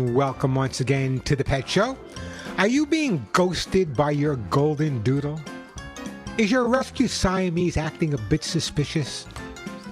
Welcome once again to the Pet Show. Are you being ghosted by your golden doodle? Is your rescue Siamese acting a bit suspicious?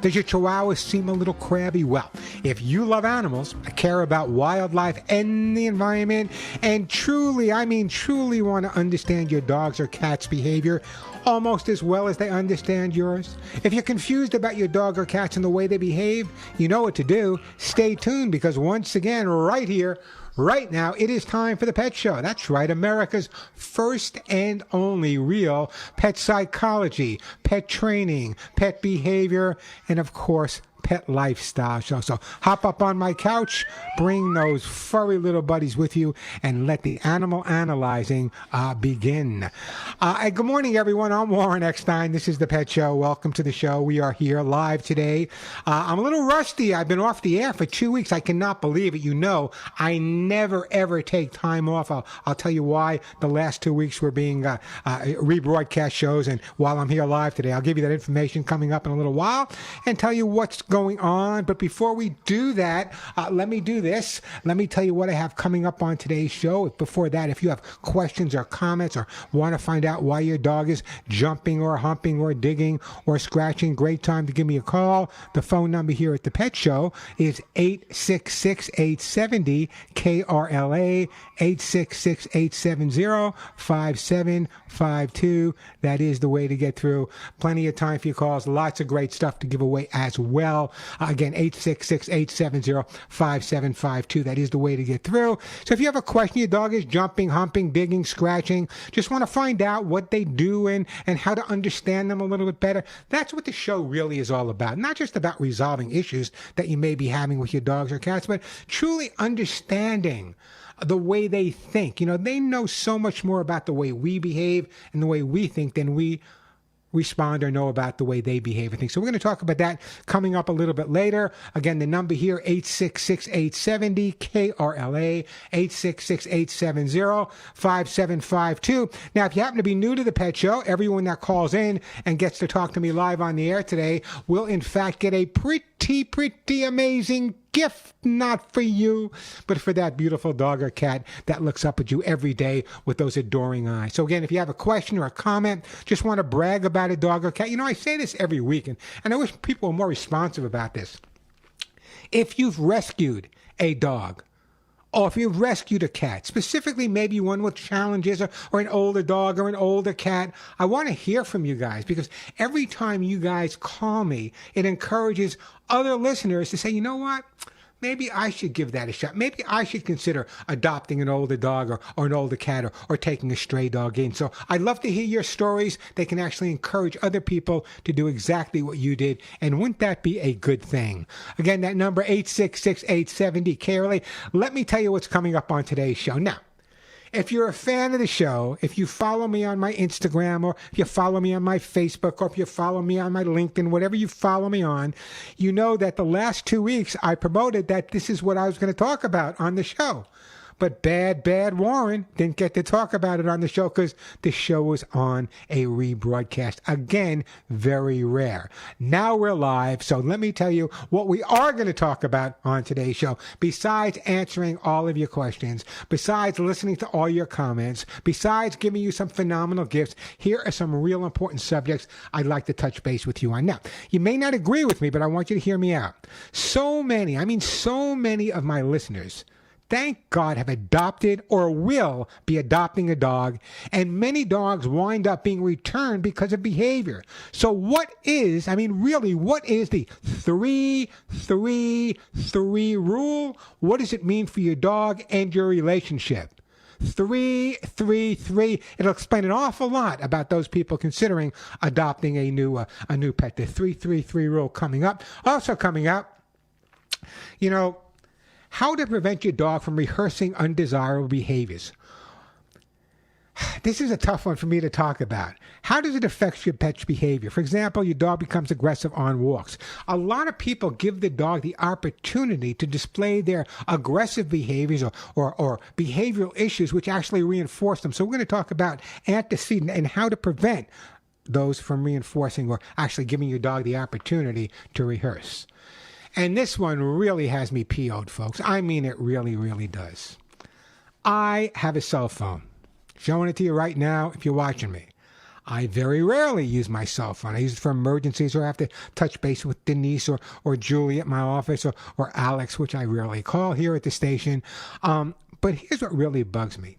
Does your Chihuahua seem a little crabby? Well, if you love animals, care about wildlife and the environment, and truly, I mean truly want to understand your dog's or cat's behavior almost as well as they understand yours, if you're confused about your dog or cats and the way they behave, you know what to do. Stay tuned, because once again, right here, right now, it is time for the Pet Show. That's right, America's first and only real pet psychology, pet training, pet behavior, and of course, pet lifestyle show. So hop up on my couch, bring those furry little buddies with you, and let the animal analyzing begin. Good morning, everyone. I'm Warren Eckstein. This is the Pet Show. Welcome to the show. We are here live today. I'm a little rusty. I've been off the air for 2 weeks. I cannot believe it. You know, I never, ever take time off. I'll tell you why. The last 2 weeks were being rebroadcast shows, and while I'm here live today, I'll give you that information coming up in a little while and tell you what's going on. But before we do that, let me do this. Let me tell you what I have coming up on today's show. Before that, if you have questions or comments or want to find out why your dog is jumping or humping or digging or scratching, great time to give me a call. The phone number here at the Pet Show is 866-870-KRLA, 866-870-5752. That is the way to get through. Plenty of time for your calls. Lots of great stuff to give away as well. Again, 866-870-5752. That is the way to get through. So if you have a question, your dog is jumping, humping, digging, scratching, just want to find out what they do and how to understand them a little bit better, that's what the show really is all about. Not just about resolving issues that you may be having with your dogs or cats, but truly understanding the way they think. You know, they know so much more about the way we behave and the way we think than we respond or know about the way they behave and things. So we're going to talk about that coming up a little bit later. Again, the number here, 866-870-KRLA, 866-870-5752. Now, if you happen to be new to the Pet Show, everyone that calls in and gets to talk to me live on the air today will in fact get a pretty amazing gift, not for you, but for that beautiful dog or cat that looks up at you every day with those adoring eyes. So again, if you have a question or a comment, just want to brag about a dog or cat, you know, I say this every week, and I wish people were more responsive about this. If you've rescued a dog, or if you've rescued a cat, specifically maybe one with challenges or an older dog or an older cat, I want to hear from you guys, because every time you guys call me, it encourages other listeners to say, you know what? Maybe I should give that a shot. Maybe I should consider adopting an older dog or an older cat or taking a stray dog in. So I'd love to hear your stories. They can actually encourage other people to do exactly what you did. And wouldn't that be a good thing? Again, that number, 866-870-KRLA. Let me tell you what's coming up on today's show. Now, if you're a fan of the show, if you follow me on my Instagram, or if you follow me on my Facebook, or if you follow me on my LinkedIn, whatever you follow me on, you know that the last 2 weeks I promoted that this is what I was going to talk about on the show. But bad Warren didn't get to talk about it on the show because the show was on a rebroadcast. Again, very rare. Now we're live, so let me tell you what we are going to talk about on today's show. Besides answering all of your questions, besides listening to all your comments, besides giving you some phenomenal gifts, here are some real important subjects I'd like to touch base with you on. Now, you may not agree with me, but I want you to hear me out. So many of my listeners, thank God, have adopted or will be adopting a dog, and many dogs wind up being returned because of behavior. So what is the 3-3-3 rule? What does it mean for your dog and your relationship? 3-3-3. It'll explain an awful lot about those people considering adopting a new pet. The 3-3-3 rule coming up. Also coming up, you know, how to prevent your dog from rehearsing undesirable behaviors. This is a tough one for me to talk about. How does it affect your pet's behavior? For example, your dog becomes aggressive on walks. A lot of people give the dog the opportunity to display their aggressive behaviors or behavioral issues which actually reinforce them. So we're going to talk about antecedent and how to prevent those from reinforcing or actually giving your dog the opportunity to rehearse. And this one really has me PO'd, folks. I mean, it really, really does. I have a cell phone. Showing it to you right now if you're watching me. I very rarely use my cell phone. I use it for emergencies, or I have to touch base with Denise or Julie at my office, or Alex, which I rarely call here at the station. But here's what really bugs me.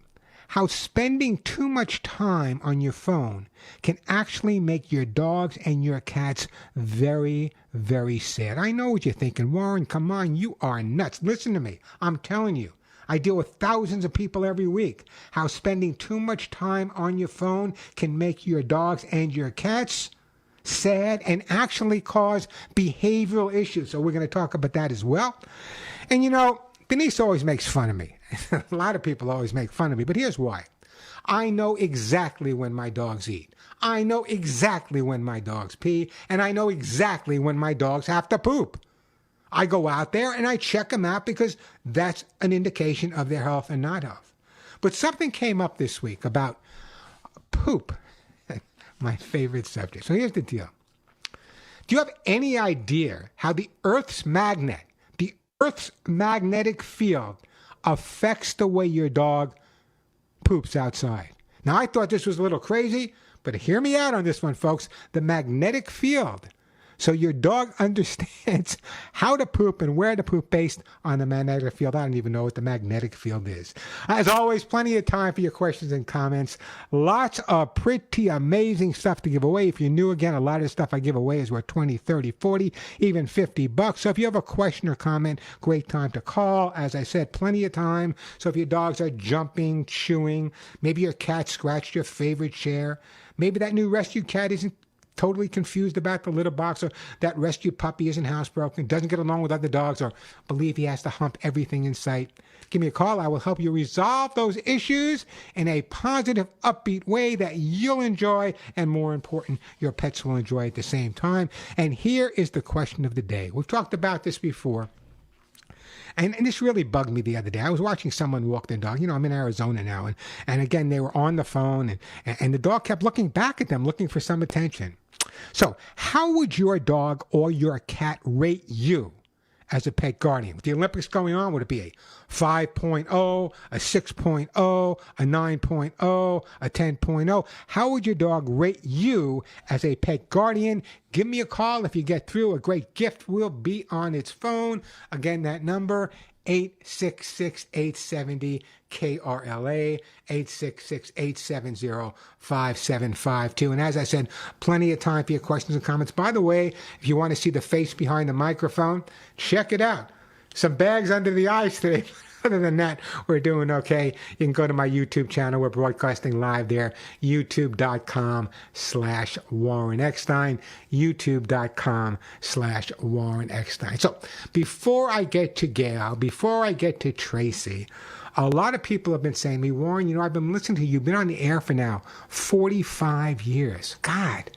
How spending too much time on your phone can actually make your dogs and your cats very, very sad. I know what you're thinking. Warren, come on, you are nuts. Listen to me. I'm telling you. I deal with thousands of people every week. How spending too much time on your phone can make your dogs and your cats sad and actually cause behavioral issues. So we're going to talk about that as well. And you know, Denise always makes fun of me. A lot of people always make fun of me, but here's why. I know exactly when my dogs eat. I know exactly when my dogs pee, and I know exactly when my dogs have to poop. I go out there and I check them out because that's an indication of their health and not health. But something came up this week about poop, my favorite subject. So here's the deal. Do you have any idea how the Earth's magnetic field affects the way your dog poops outside? Now, I thought this was a little crazy, but hear me out on this one, folks. The magnetic field. So your dog understands how to poop and where to poop based on the magnetic field. I don't even know what the magnetic field is. As always, plenty of time for your questions and comments. Lots of pretty amazing stuff to give away. If you're new, again, a lot of the stuff I give away is worth 20, 30, 40, even $50. So if you have a question or comment, great time to call. As I said, plenty of time. So if your dogs are jumping, chewing, maybe your cat scratched your favorite chair, maybe that new rescue cat isn't totally confused about the litter box, or that rescue puppy isn't housebroken, doesn't get along with other dogs, or believe he has to hump everything in sight, give me a call. I will help you resolve those issues in a positive, upbeat way that you'll enjoy, and more important, your pets will enjoy at the same time. And here is the question of the day. We've talked about this before. And this really bugged me the other day. I was watching someone walk their dog. You know, I'm in Arizona now. And again, they were on the phone. And the dog kept looking back at them, looking for some attention. So how would your dog or your cat rate you as a pet guardian? With the Olympics going on, would it be a 5.0, a 6.0, a 9.0, a 10.0? How would your dog rate you as a pet guardian? Give me a call if you get through. A great gift will be on its phone. Again, that number, 866-870-KRLA, 866-870-5752. And as I said, plenty of time for your questions and comments. By the way, if you want to see the face behind the microphone, check it out. Some bags under the eyes today. Other than that, we're doing okay. You can go to my YouTube channel. We're broadcasting live there. YouTube.com/Warren Eckstein. YouTube.com/Warren Eckstein. So before I get to Gail, before I get to Tracy, a lot of people have been saying to me, Warren, you know, I've been listening to you. You've been on the air for now 45 years. God,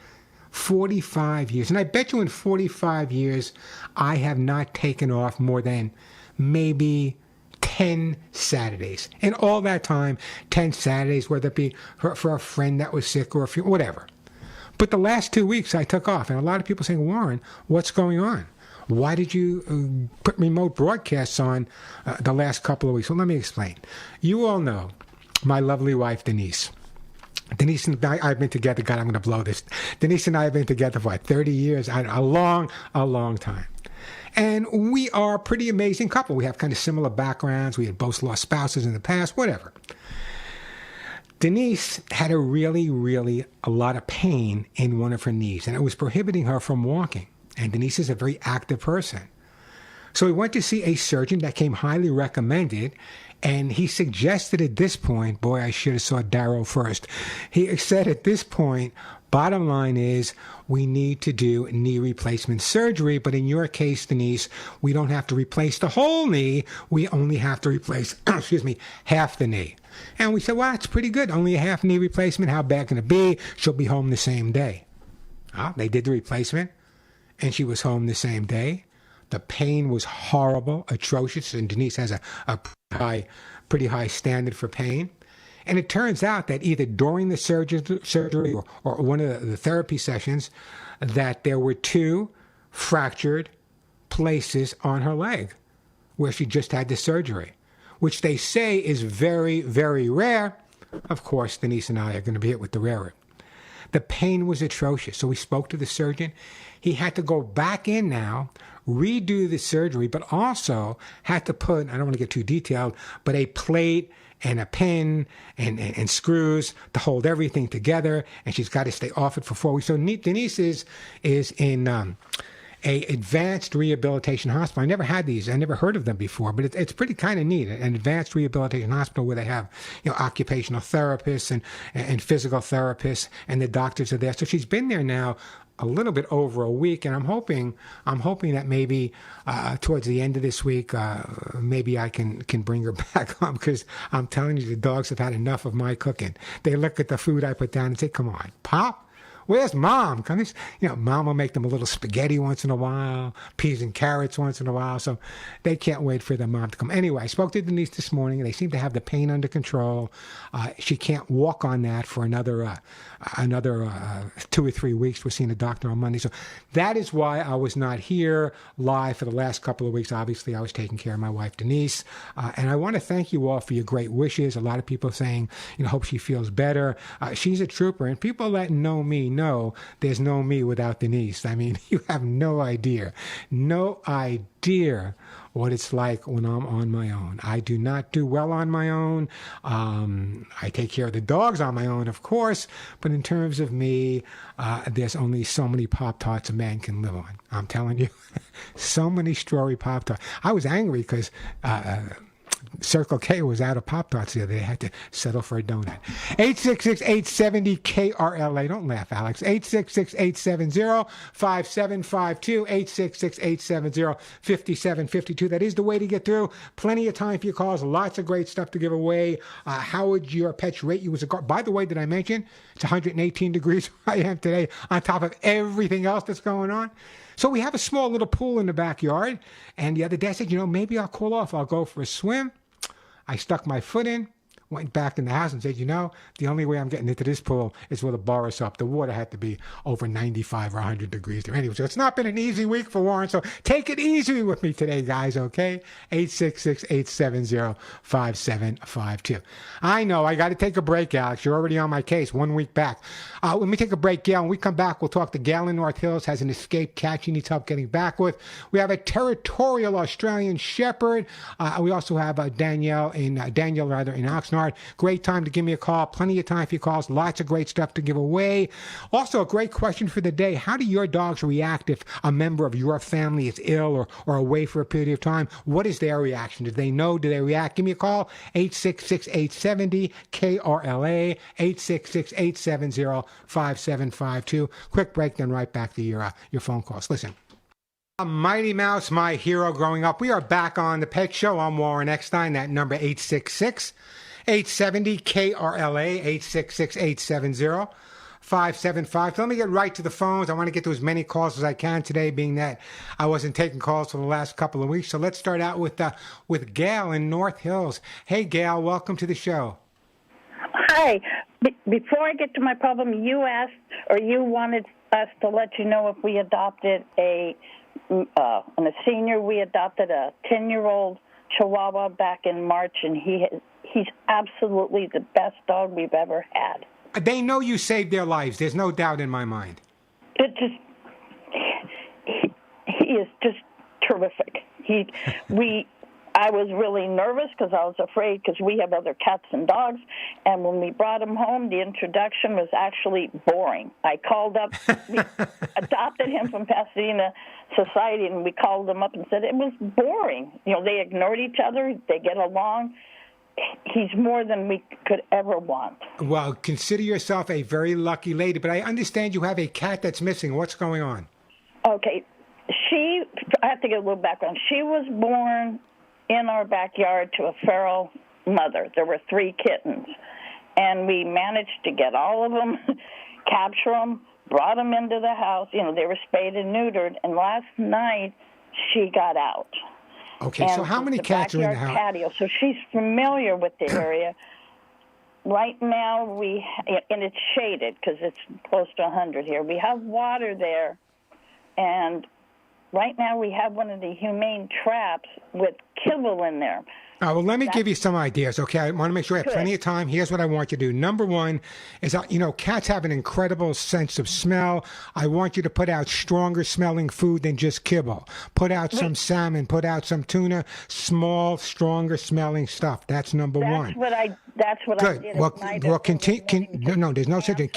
45 years. And I bet you in 45 years, I have not taken off more than maybe 10 Saturdays. And all that time, 10 Saturdays, whether it be for a friend that was sick or whatever. But the last 2 weeks I took off. And a lot of people saying, Warren, what's going on? Why did you put remote broadcasts on the last couple of weeks? Well, let me explain. You all know my lovely wife, Denise. Denise and I have been together. God, I'm going to blow this. Denise and I have been together for 30 years, a long time. And we are a pretty amazing couple. We have kind of similar backgrounds. We had both lost spouses in the past, whatever. Denise had a lot of pain in one of her knees, and it was prohibiting her from walking. And Denise is a very active person. So we went to see a surgeon that came highly recommended, and he suggested at this point, boy, I should have saw Darrow first. He said at this point, bottom line is we need to do knee replacement surgery, but in your case, Denise, we don't have to replace the whole knee. We only have to replace, half the knee. And we said, well, that's pretty good. Only a half knee replacement. How bad can it be? She'll be home the same day. They did the replacement, and she was home the same day. The pain was horrible, atrocious, and Denise has a pretty high standard for pain. And it turns out that either during the surgery or one of the therapy sessions, that there were 2 fractured places on her leg where she just had the surgery, which they say is very, very rare. Of course, Denise and I are going to be hit with the rarer. The pain was atrocious. So we spoke to the surgeon. He had to go back in now, redo the surgery, but also had to put, I don't want to get too detailed, but a plate and a pin and screws to hold everything together. And she's got to stay off it for 4 weeks. So Denise is in a advanced rehabilitation hospital. I never had these. I never heard of them before, but it's pretty kind of neat. An advanced rehabilitation hospital where they have, occupational therapists and physical therapists, and the doctors are there. So she's been there now a little bit over a week, and I'm hoping that maybe towards the end of this week, maybe I can bring her back home, because I'm telling you, the dogs have had enough of my cooking. They look at the food I put down and say, "Come on, Pop. Where's Mom? Mom will make them a little spaghetti once in a while, peas and carrots once in a while." So they can't wait for their mom to come. Anyway, I spoke to Denise this morning. They seem to have the pain under control. She can't walk on that for another 2 or 3 weeks. We're seeing a doctor on Monday. So that is why I was not here live for the last couple of weeks. Obviously, I was taking care of my wife, Denise. And I want to thank you all for your great wishes. A lot of people saying, hope she feels better. She's a trooper. And people that know me know there's no me without Denise. I mean, you have no idea what it's like when I'm on my own. I do not do well on my own. I take care of the dogs on my own, of course, but in terms of me, there's only so many Pop-Tarts a man can live on. I'm telling you, so many strawberry Pop-Tarts. I was angry because Circle K was out of Pop-Tarts the other day. They had to settle for a donut. 866-870-KRLA. Don't laugh, Alex. 866-870-5752. 866-870-5752. That is the way to get through. Plenty of time for your calls. Lots of great stuff to give away. How would your pets rate you as a car? By the way, did I mention it's 118 degrees where I am today, on top of everything else that's going on? So we have a small little pool in the backyard. And the other day I said, maybe I'll cool off. I'll go for a swim. I stuck my foot in, went back in the house and said, the only way I'm getting into this pool is with a bar or up. The water had to be over 95 or 100 degrees there. Anyway, so it's not been an easy week for Warren. So take it easy with me today, guys, okay? 866-870-5752. I know, I got to take a break, Alex. You're already on my case, 1 week back. Let me take a break, Gail. When we come back, we'll talk to Gail in North Hills, has an escaped cat she needs help getting back with. We have a territorial Australian Shepherd. We also have Danielle in Oxnard. Great time to give me a call. Plenty of time for your calls. Lots of great stuff to give away. Also, a great question for the day. How do your dogs react if a member of your family is ill or away for a period of time? What is their reaction? Do they know? Do they react? Give me a call. 866-870-KRLA. 866-870-5752. Quick break, then right back to your phone calls. Listen. Mighty Mouse, my hero growing up. We are back on the Pet Show. I'm Warren Eckstein. That number 866-870-KRLA, 866-870-5752. Let me get right to the phones. I want to get to as many calls as I can today, being that I wasn't taking calls for the last couple of weeks. So let's start out with Gail in North Hills. Hey, Gail, welcome to the show. Hi. Before I get to my problem, you wanted us to let you know if we adopted a senior. We adopted a 10-year-old Chihuahua back in March, and he's absolutely the best dog we've ever had. They know you saved their lives. There's no doubt in my mind. He is just terrific. I was really nervous because I was afraid, because we have other cats and dogs, and when we brought him home, the introduction was actually boring. I called up, we adopted him from Pasadena Society, and we called them up and said it was boring. They ignored each other. They get along. He's more than we could ever want. Well, consider yourself a very lucky lady, but I understand you have a cat that's missing. What's going on? Okay. I have to get a little background. She was born in our backyard to a feral mother. There were 3 kittens, and we managed to get all of them, capture them, brought them into the house. They were spayed and neutered, and last night she got out. Okay, so how many cats are in the house? Patio, so she's familiar with the area. Right now, and it's shaded because it's close to 100 here. We have water there, and right now we have one of the humane traps with kibble in there. Well, let me give you some ideas, okay? I want to make sure I have plenty of time. Here's what I want you to do. Number one is, cats have an incredible sense of smell. I want you to put out stronger smelling food than just kibble. Put out some salmon, put out some tuna, small, stronger smelling stuff. That's number one. That's what Good. I did. Well, continue. No, there's no such thing.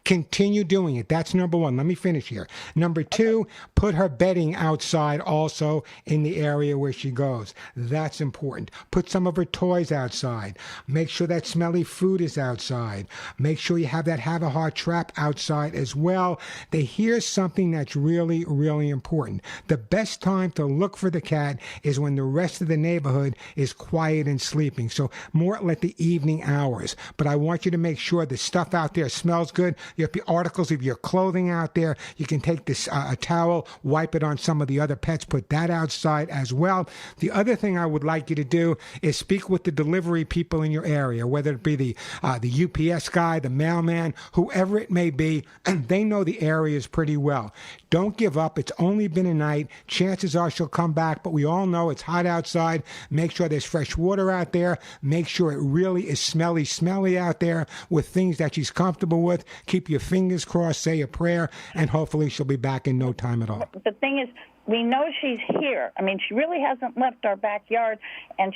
Continue doing it. That's number one. Let me finish here. Number two, put her bedding outside also in the area where she goes. That's important. Put some of her toys outside. Make sure that smelly food is outside. Make sure you have that have-a-heart trap outside as well. Here's something that's really, really important. The best time to look for the cat is when the rest of the neighborhood is quiet and sleeping. So more like the evening hours. But I want you to make sure the stuff out there smells good. You have the articles of your clothing out there. You can take this a towel, wipe it on some of the other pets, put that outside as well. The other thing I would like you to do is speak with the delivery people in your area, whether it be the UPS guy, the mailman, whoever it may be, and they know the areas pretty well. Don't give up. It's only been a night. Chances are she'll come back, but we all know it's hot outside. Make sure there's fresh water out there. Make sure it really is smelly out there with things that she's comfortable with. Keep your fingers crossed, say a prayer, and hopefully she'll be back in no time at all. The thing is, we know she's here. I mean, she really hasn't left our backyard, and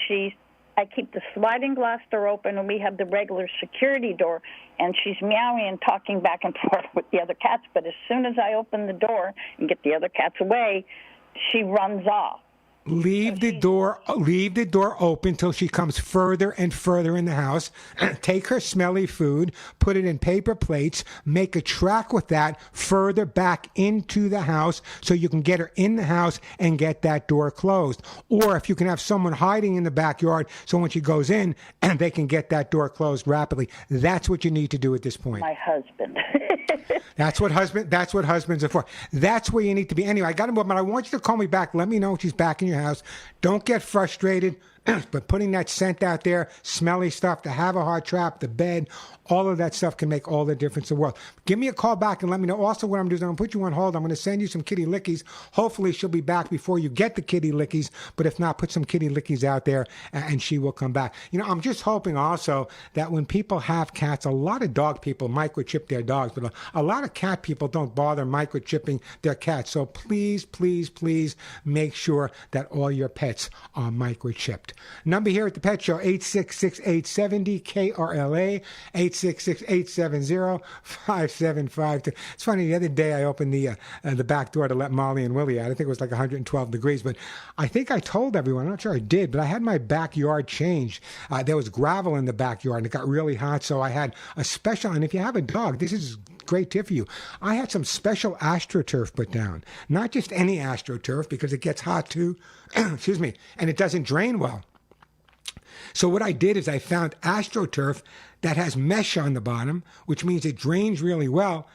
I keep the sliding glass door open, and we have the regular security door, and she's meowing and talking back and forth with the other cats. But as soon as I open the door and get the other cats away, she runs off. Leave the door open till she comes further and further in the house. Take her smelly food, put it in paper plates, make a track with that further back into the house so you can get her in the house and get that door closed. Or if you can have someone hiding in the backyard so when she goes in, they can get that door closed rapidly. That's what you need to do at this point. My husband. That's what husbands are for. That's where you need to be. Anyway, I got him, but I want you to call me back. Let me know when she's back in your house. Don't get frustrated, but putting that scent out there, smelly stuff, the have-a-heart trap, the bed, all of that stuff can make all the difference in the world. Give me a call back and let me know. Also, what I'm doing is I'm going to put you on hold. I'm going to send you some kitty lickies. Hopefully, she'll be back before you get the kitty lickies. But if not, put some kitty lickies out there and she will come back. I'm just hoping also that when people have cats, a lot of dog people microchip their dogs, but a lot of cat people don't bother microchipping their cats. So please, please, please make sure that all your pets are microchipped. Number here at the Pet Show, 866-870-KRLA, 866-870-5752. It's funny, the other day I opened the back door to let Molly and Willie out. I think it was like 112 degrees, but I think I told everyone, I'm not sure I did, but I had my backyard changed. There was gravel in the backyard and it got really hot, so I had a special, and if you have a dog, this is great tip for you. I had some special AstroTurf put down. Not just any AstroTurf, because it gets hot too, excuse me, and it doesn't drain well. So what I did is I found AstroTurf that has mesh on the bottom, which means it drains really well,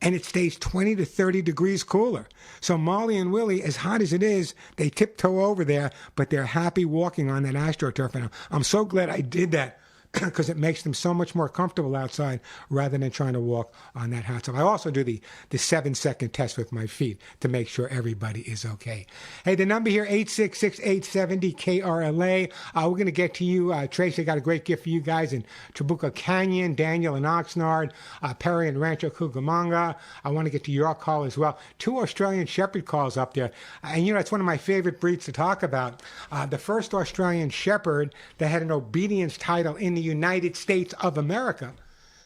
and it stays 20 to 30 degrees cooler. So Molly and Willie, as hot as it is, they tiptoe over there, but they're happy walking on that AstroTurf. And I'm so glad I did that, because it makes them so much more comfortable outside rather than trying to walk on that hot stuff. I also do the 7-second test with my feet to make sure everybody is okay. Hey, the number here, 866-870-KRLA. We're going to get to you. Tracy, I got a great gift for you guys in Trabuco Canyon, Daniel in Oxnard, Perry and Rancho Cucamonga. I want to get to your call as well. 2 Australian Shepherd calls up there. And, it's one of my favorite breeds to talk about. The first Australian Shepherd that had an obedience title in the United States of America.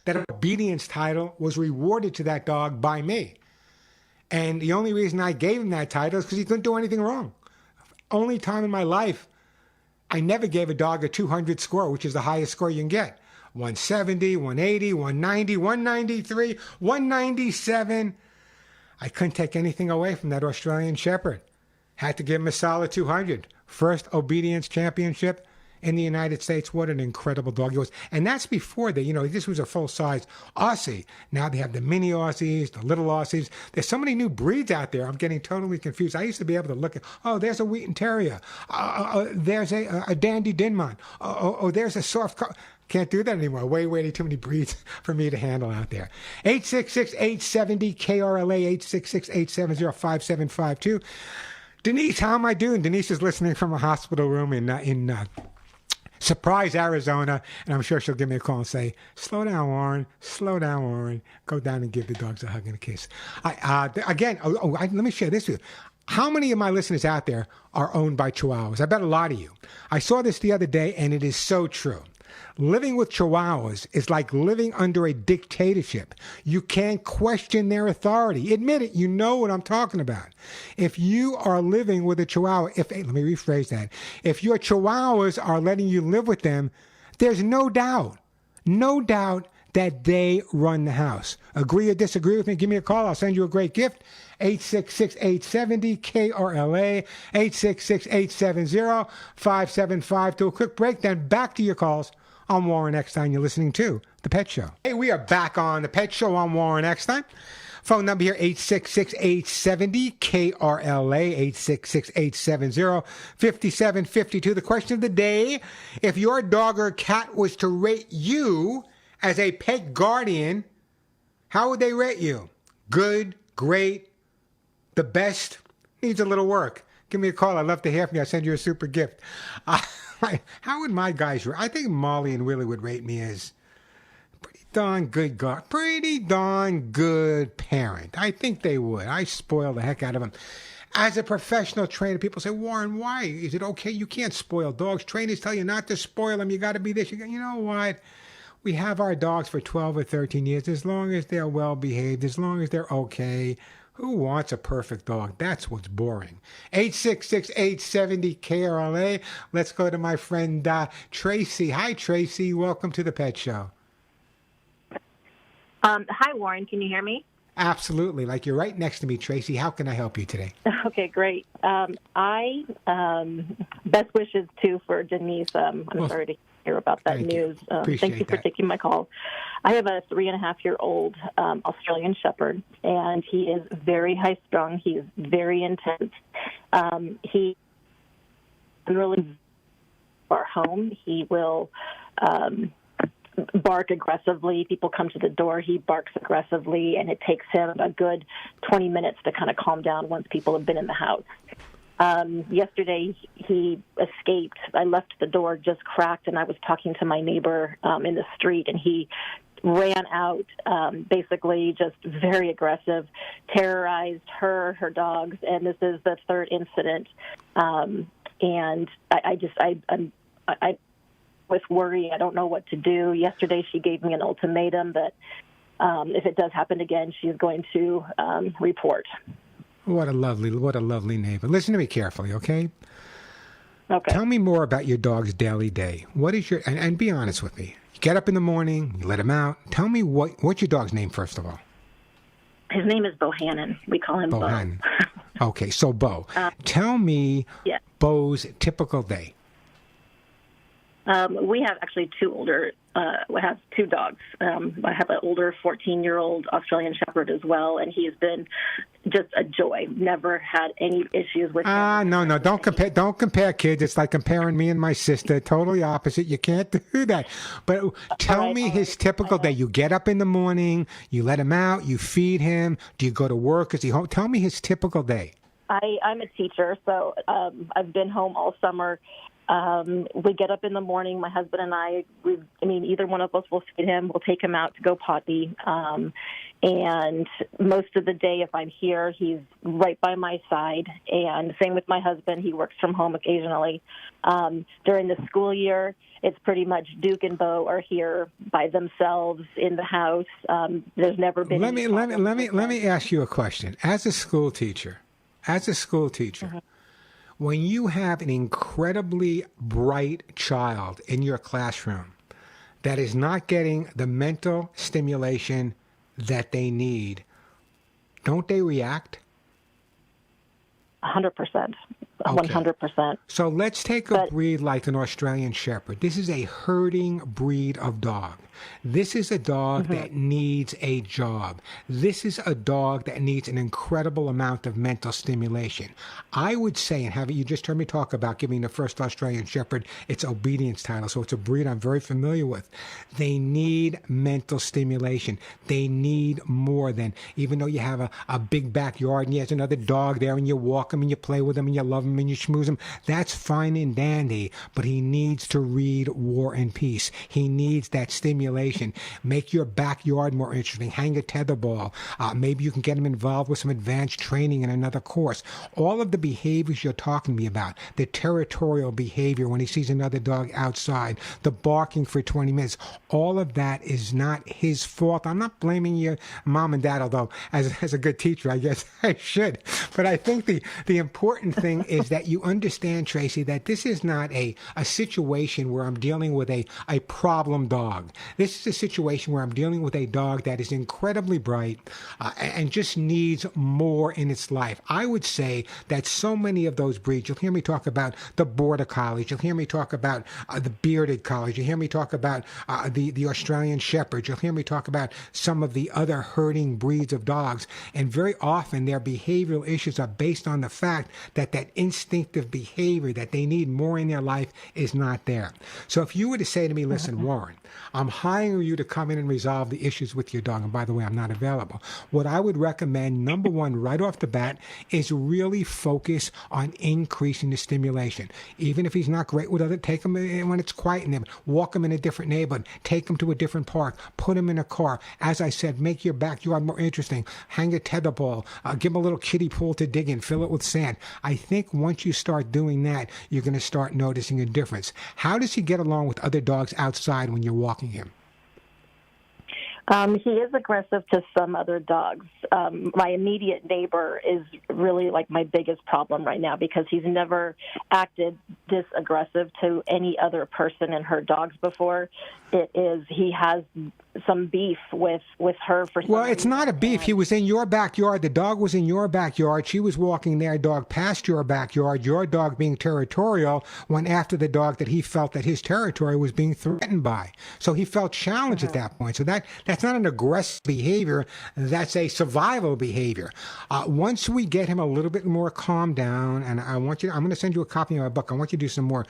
That obedience title was rewarded to that dog by me. And the only reason I gave him that title is because he couldn't do anything wrong. Only time in my life I never gave a dog a 200 score, which is the highest score you can get. 170, 180, 190, 193, 197. I couldn't take anything away from that Australian Shepherd. Had to give him a solid 200. First obedience championship in the United States. What an incredible dog he was. And that's before this was a full-size Aussie. Now they have the mini Aussies, the little Aussies. There's so many new breeds out there. I'm getting totally confused. I used to be able to look at, there's a Wheaten Terrier. There's a Dandy Dinmont. There's a soft... Can't do that anymore. Way too many breeds for me to handle out there. 866-870-KRLA, 866-870-5752. Denise, how am I doing? Denise is listening from a hospital room in Surprise, Arizona, and I'm sure she'll give me a call and say, slow down, Warren. Slow down, Warren. Go down and give the dogs a hug and a kiss. Let me share this with you. How many of my listeners out there are owned by Chihuahuas? I bet a lot of you. I saw this the other day, and it is so true. Living with Chihuahuas is like living under a dictatorship. You can't question their authority. Admit it. You know what I'm talking about. If you are living with a Chihuahua, let me rephrase that. If your Chihuahuas are letting you live with them, there's no doubt that they run the house. Agree or disagree with me? Give me a call. I'll send you a great gift. 866-870-KRLA, 866-870-5752. A quick break, then back to your calls. I'm Warren Eckstein. You're listening to The Pet Show. Hey, we are back on The Pet Show. I'm Warren Eckstein. Phone number here, 866-870-KRLA, 866-870-5752. The question of the day, if your dog or cat was to rate you as a pet guardian, how would they rate you? Good, great, the best, needs a little work. Give me a call. I'd love to hear from you. I'll send you a super gift. How would my guys rate? I think Molly and Willie would rate me as pretty darn good guard, pretty darn good parent. I think they would. I spoil the heck out of them. As a professional trainer, people say, Warren, why? Is it okay? You can't spoil dogs. Trainers tell you not to spoil them. You got to be this. You know what? We have our dogs for 12 or 13 years. As long as they're well behaved, as long as they're okay. Who wants a perfect dog? That's what's boring. 866-870-KRLA. Let's go to my friend Tracy. Hi, Tracy. Welcome to The Pet Show. Hi, Warren. Can you hear me? Absolutely. Like you're right next to me, Tracy. How can I help you today? Okay, great. I best wishes, too, for Denise. I'm sorry to hear about that news. Thank you for taking my call. I have a 3.5-year-old Australian Shepherd, and he is very high-strung. He's very intense. He really our home. He will bark aggressively. People come to the door, he barks aggressively, and it takes him a good 20 minutes to kind of calm down once people have been in the house. Yesterday, he escaped. I left the door just cracked, and I was talking to my neighbor in the street, and he ran out, basically just very aggressive, terrorized her dogs, and this is the third incident. And I'm with worry. I don't know what to do. Yesterday, she gave me an ultimatum that if it does happen again, she's going to report. What a lovely neighbor. Listen to me carefully, okay? Okay. Tell me more about your dog's daily day. What is your, and be honest with me. You get up in the morning, you let him out. Tell me what's your dog's name, first of all? His name is Bohannon. We call him Bohannon. Bo. Okay, so Bo. Tell me Bo's typical day. We have actually we have two dogs. I have an older 14-year-old Australian Shepherd as well, and he's been just a joy. Never had any issues with him. No, don't compare kids. It's like comparing me and my sister. Totally opposite. You can't do that. But tell me his typical day. You get up in the morning, you let him out, you feed him. Do you go to work? Is he home? Tell me his typical day. I'm a teacher, so I've been home all summer. We get up in the morning, my husband and I, either one of us will feed him, we'll take him out to go potty. And most of the day, if I'm here, he's right by my side. And same with my husband. He works from home occasionally. During the school year, it's pretty much Duke and Bo are here by themselves in the house. There's never been. Let me ask you a question. As a school teacher, mm-hmm. When you have an incredibly bright child in your classroom that is not getting the mental stimulation that they need, don't they react? 100%. Okay. 100%. So let's take a breed like an Australian Shepherd. This is a herding breed of dog. This is a dog that needs a job. This is a dog that needs an incredible amount of mental stimulation. I would say, and you just heard me talk about giving the first Australian Shepherd its obedience title, so it's a breed I'm very familiar with. They need mental stimulation. They need more than, even though you have a big backyard and there's another dog there and you walk him and you play with him and you love him and you schmooze him, that's fine and dandy, but he needs to read War and Peace. He needs that stimulation. Make your backyard more interesting. Hang a tetherball. Maybe you can get him involved with some advanced training in another course. All of the behaviors you're talking to me about, the territorial behavior when he sees another dog outside, the barking for 20 minutes, all of that is not his fault. I'm not blaming your mom and dad, although as a good teacher, I guess I should. But I think the important thing is that you understand, Tracy, that this is not a situation where I'm dealing with a problem dog. This is a situation where I'm dealing with a dog that is incredibly bright and just needs more in its life. I would say that so many of those breeds, you'll hear me talk about the Border Collies, you'll hear me talk about the Bearded Collies, you'll hear me talk about the Australian Shepherds, you'll hear me talk about some of the other herding breeds of dogs, and very often their behavioral issues are based on the fact that that instinctive behavior that they need more in their life is not there. So if you were to say to me, listen, Warren, I'm hiring you to come in and resolve the issues with your dog, and by the way, I'm not available. What I would recommend, number one, right off the bat, is really focus on increasing the stimulation. Even if he's not great with other, take him when it's quiet in him, walk him in a different neighborhood, take him to a different park, put him in a car. As I said, make your backyard more interesting. Hang a tetherball, give him a little kiddie pool to dig in, fill it with sand. I think once you start doing that, you're going to start noticing a difference. How does he get along with other dogs outside when you're walking him? He is aggressive to some other dogs. My immediate neighbor is really like my biggest problem right now because he's never acted this aggressive to any other person and her dogs before. He has some beef with her for some Well, it's reason. not a beef. He was in your backyard. The dog was in your backyard. She was walking their dog past your backyard, your dog being territorial, went after the dog that he felt that his territory was being threatened by. So he felt challenged at that point. So that's not an aggressive behavior. That's a survival behavior. Once we get him a little bit more calmed down, and I'm going to send you a copy of my book. I want you to do some more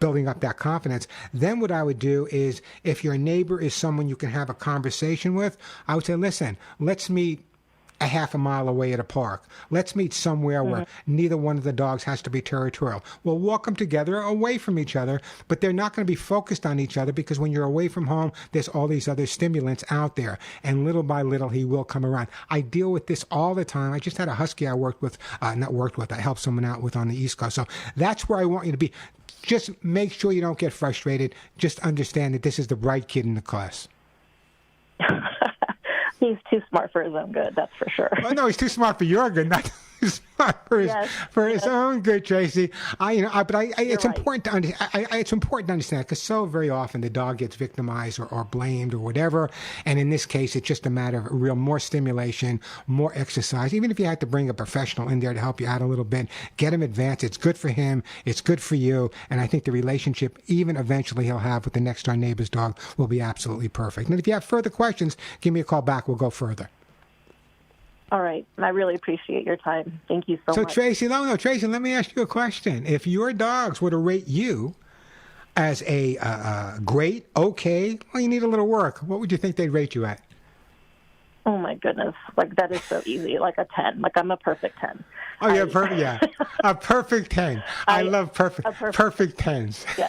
building up that confidence. Then what I would do is, if your neighbor is someone you can have a conversation with, I would say, listen, let's meet a half a mile away at a park. Let's meet somewhere where neither one of the dogs has to be territorial. We'll walk them together away from each other, but they're not going to be focused on each other because when you're away from home, there's all these other stimulants out there. And little by little, he will come around. I deal with this all the time. I just had a husky I helped someone out with on the East Coast. So that's where I want you to be. Just make sure you don't get frustrated. Just understand that this is the bright kid in the class. He's too smart for his own good, that's for sure. Well, no, he's too smart for your good, not too smart for his own good, Tracy. It's important to understand because so very often the dog gets victimized or blamed or whatever, and in this case, it's just a matter of more stimulation, more exercise. Even if you had to bring a professional in there to help you out a little bit, get him advanced. It's good for him. It's good for you, and I think the relationship, even eventually, he'll have with the next door neighbor's dog will be absolutely perfect. And if you have further questions, give me a call back. We'll go further. All right. I really appreciate your time. Thank you so much. Tracy, Tracy, let me ask you a question. If your dogs were to rate you as a great, okay, well, you need a little work, what would you think they'd rate you at? Oh, my goodness. Like, that is so easy. Like a 10. Like, I'm a perfect 10. Oh, yeah, perfect. Yeah, a perfect 10. I love perfect 10s. Yeah.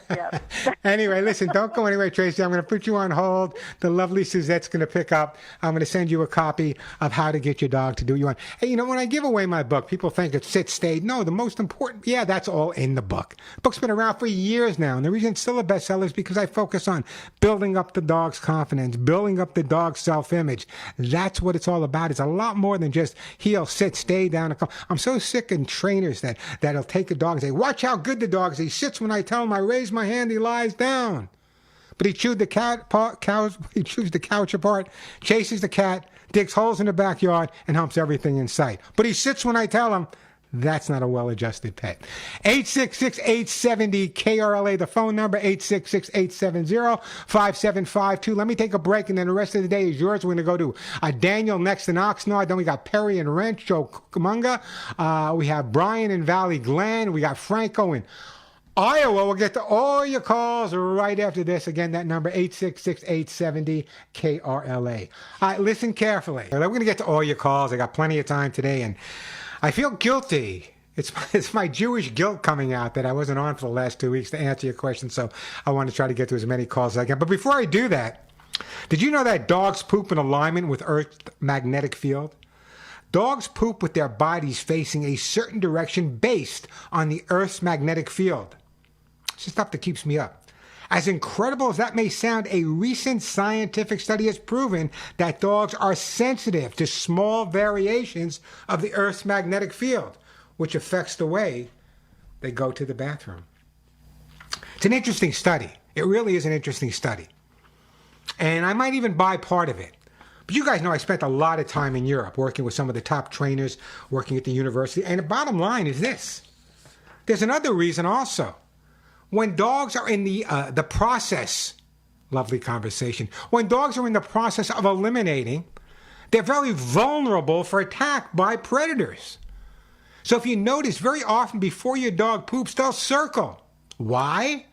Yeah. Anyway, listen, don't go anywhere, Tracy. I'm going to put you on hold. The lovely Suzette's going to pick up. I'm going to send you a copy of How to Get Your Dog to Do What You Want. Hey, when I give away my book, people think it's sit, stay. No, the most important, that's all in the book. The book's been around for years now, and the reason it's still a bestseller is because I focus on building up the dog's confidence, building up the dog's self-image. That's what it's all about. It's a lot more than just heel, sit, stay down. I'm so sick of trainers that'll take a dog and say, watch how good the dog is. He sits when I tell him I raise my hand, he lies down. But he chews the couch apart, chases the cat, digs holes in the backyard, and humps everything in sight. But he sits when I tell him. That's not a well-adjusted pet. 866-870-KRLA, the phone number, 866-870-5752. Let me take a break, and then the rest of the day is yours. We're going to go to Daniel next in Oxnard. Then we got Perry and Rancho Cucamonga. We have Brian in Valley Glen. We got Franco in Iowa. We'll get to all your calls right after this. Again, that number, 866-870-KRLA. All right, listen carefully. We're going to get to all your calls. I got plenty of time today, and I feel guilty. It's my Jewish guilt coming out that I wasn't on for the last 2 weeks to answer your question, so I want to try to get to as many calls as I can. But before I do that, did you know that dogs poop in alignment with Earth's magnetic field? Dogs poop with their bodies facing a certain direction based on the Earth's magnetic field. It's just stuff that keeps me up. As incredible as that may sound, a recent scientific study has proven that dogs are sensitive to small variations of the Earth's magnetic field, which affects the way they go to the bathroom. It's an interesting study. It really is an interesting study. And I might even buy part of it. But you guys know I spent a lot of time in Europe working with some of the top trainers, working at the university. And the bottom line is this. There's another reason also. When dogs are in the process, lovely conversation, when dogs are in the process of eliminating, they're very vulnerable for attack by predators. So if you notice, very often before your dog poops, they'll circle. Why?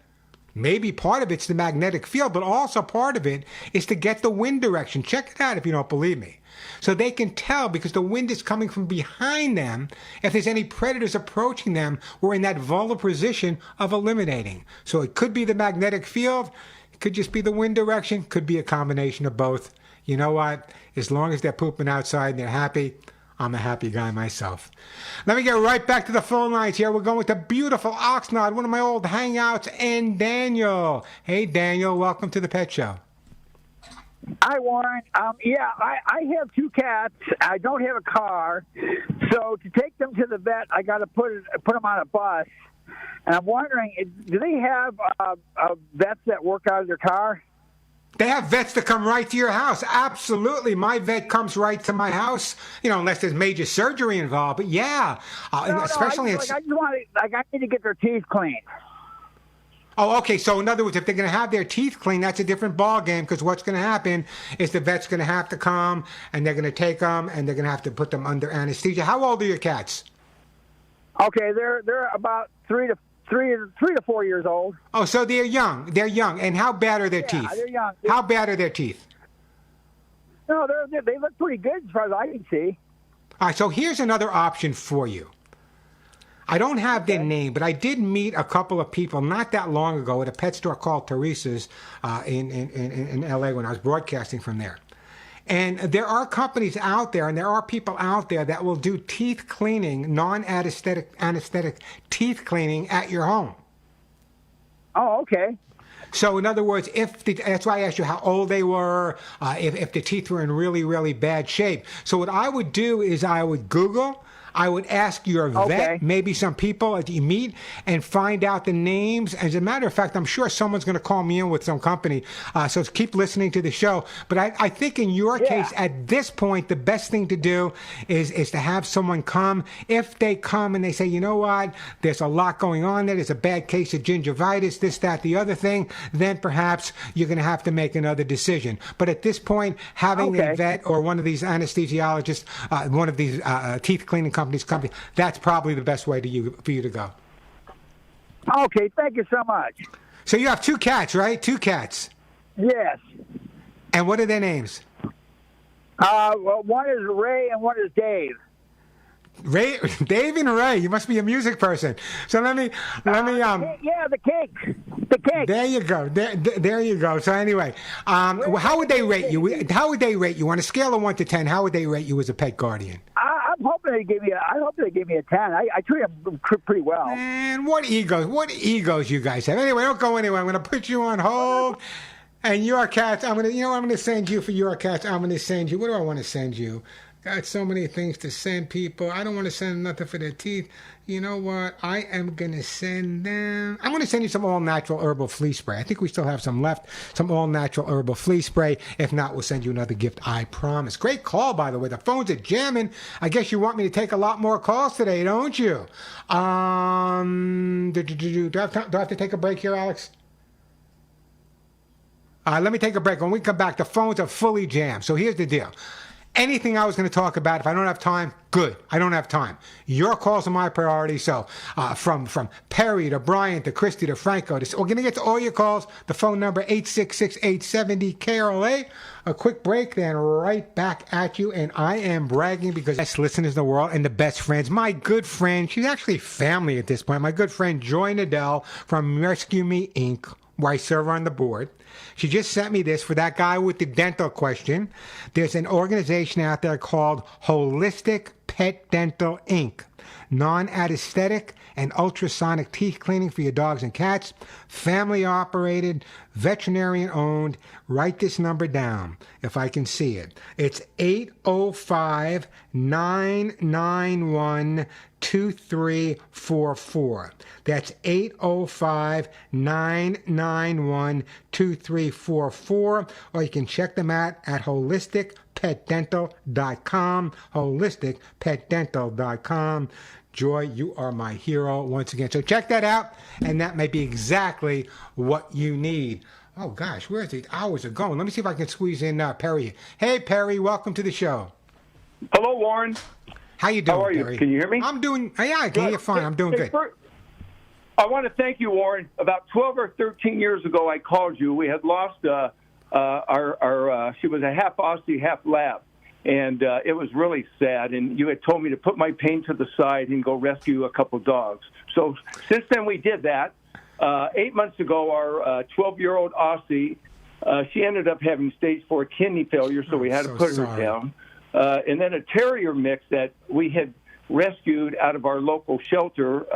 Maybe part of it's the magnetic field, but also part of it is to get the wind direction. Check it out if you don't believe me. So they can tell, because the wind is coming from behind them, if there's any predators approaching them, we're in that vulnerable position of eliminating. So it could be the magnetic field, it could just be the wind direction, could be a combination of both. You know what? As long as they're pooping outside and they're happy, I'm a happy guy myself. Let me get right back to the phone lines here. We're going with the beautiful Oxnard, one of my old hangouts, and Daniel. Hey, Daniel, welcome to the Pet Show. Hi, Warren. I have 2 cats. I don't have a car, so to take them to the vet, I got to put them on a bus. And I'm wondering, do they have vets that work out of their car? They have vets that come right to your house. Absolutely. My vet comes right to my house, unless there's major surgery involved. But yeah, especially I need to get their teeth cleaned. Oh, okay. So in other words, if they're going to have their teeth cleaned, that's a different ball game, because what's going to happen is the vet's going to have to come and they're going to take them and they're going to have to put them under anesthesia. How old are your cats? Okay, they're about 3 to 4 years old. Oh, so they're young. They're young. And how bad are their teeth? Yeah, they're young. How bad are their teeth? No, they look pretty good as far as I can see. All right. So here's another option for you. I don't have their name, but I did meet a couple of people not that long ago at a pet store called Teresa's in L.A. when I was broadcasting from there. And there are companies out there, and there are people out there that will do teeth cleaning, non-anesthetic teeth cleaning at your home. Oh, okay. So in other words, that's why I asked you how old they were, if the teeth were in really, really bad shape. So what I would do is I would Google, I would ask your vet, maybe some people that you meet, and find out the names. As a matter of fact, I'm sure someone's going to call me in with some company. So keep listening to the show. But I think in your case, at this point, the best thing to do is to have someone come. If they come and they say, you know what, there's a lot going on there. There's a bad case of gingivitis, this, that, the other thing. Then perhaps you're going to have to make another decision. But at this point, having a vet or one of these anesthesiologists, one of these teeth cleaning companies, that's probably the best way for you to go. Okay, thank you so much. So you have 2 cats, right? 2 cats. Yes. And what are their names? Well, one is Ray and one is Dave. Dave and Ray. You must be a music person. So let me. Yeah, the cake. There you go. There you go. So anyway, how would they rate you? How would they rate you on a scale of 1 to 10? How would they rate you as a pet guardian? I'm hoping they give me. I hope they give me a 10. I treat them pretty well. And what egos you guys have. Anyway, don't go anywhere. I'm going to put you on hold. And your cats, I'm going to send you for your cats. I'm going to send you. What do I want to send you? Got so many things to send people. I don't want to send them nothing for their teeth. You know what? I am going to send them... I'm going to send you some all-natural herbal flea spray. I think we still have some left. Some all-natural herbal flea spray. If not, we'll send you another gift, I promise. Great call, by the way. The phones are jamming. I guess you want me to take a lot more calls today, don't you? Do I have to take a break here, Alex? Let me take a break. When we come back, the phones are fully jammed. So here's the deal. Anything I was going to talk about, if I don't have time, good. I don't have time. Your calls are my priority. So from Perry to Brian to Christy to Franco, we're going to get to all your calls. The phone number 866-870-KRLA. A quick break, then right back at you. And I am bragging because best listeners in the world and the best friends. My good friend, she's actually family at this point. My good friend Joy Nadell from Rescue Me Inc., where I serve on the board. She just sent me this for that guy with the dental question. There's an organization out there called Holistic Pet Dental Inc. Non-anesthetic and ultrasonic teeth cleaning for your dogs and cats. Family operated, veterinarian owned. Write this number down if I can see it. It's 805-991-2344. That's 805-991-2344. Or you can check them out at holisticpetdental.com. holisticpetdental.com. Joy, you are my hero once again. So check that out, and that may be exactly what you need. Oh, gosh, where's the hours are going? Let me see if I can squeeze in Perry. Hey, Perry, welcome to the show. Hello, Warren. How you doing, How are you? Perry? Can you hear me? I'm doing, yeah, I can hear you fine. I'm doing good. I want to thank you, Warren. About 12 or 13 years ago, I called you. We had lost she was a half Aussie, half Lab. And it was really sad. And you had told me to put my pain to the side and go rescue a couple dogs. So since then, we did that. 8 months ago, our 12-year-old Aussie, she ended up having stage 4 kidney failure, so we had to put her down. And then a terrier mix that we had rescued out of our local shelter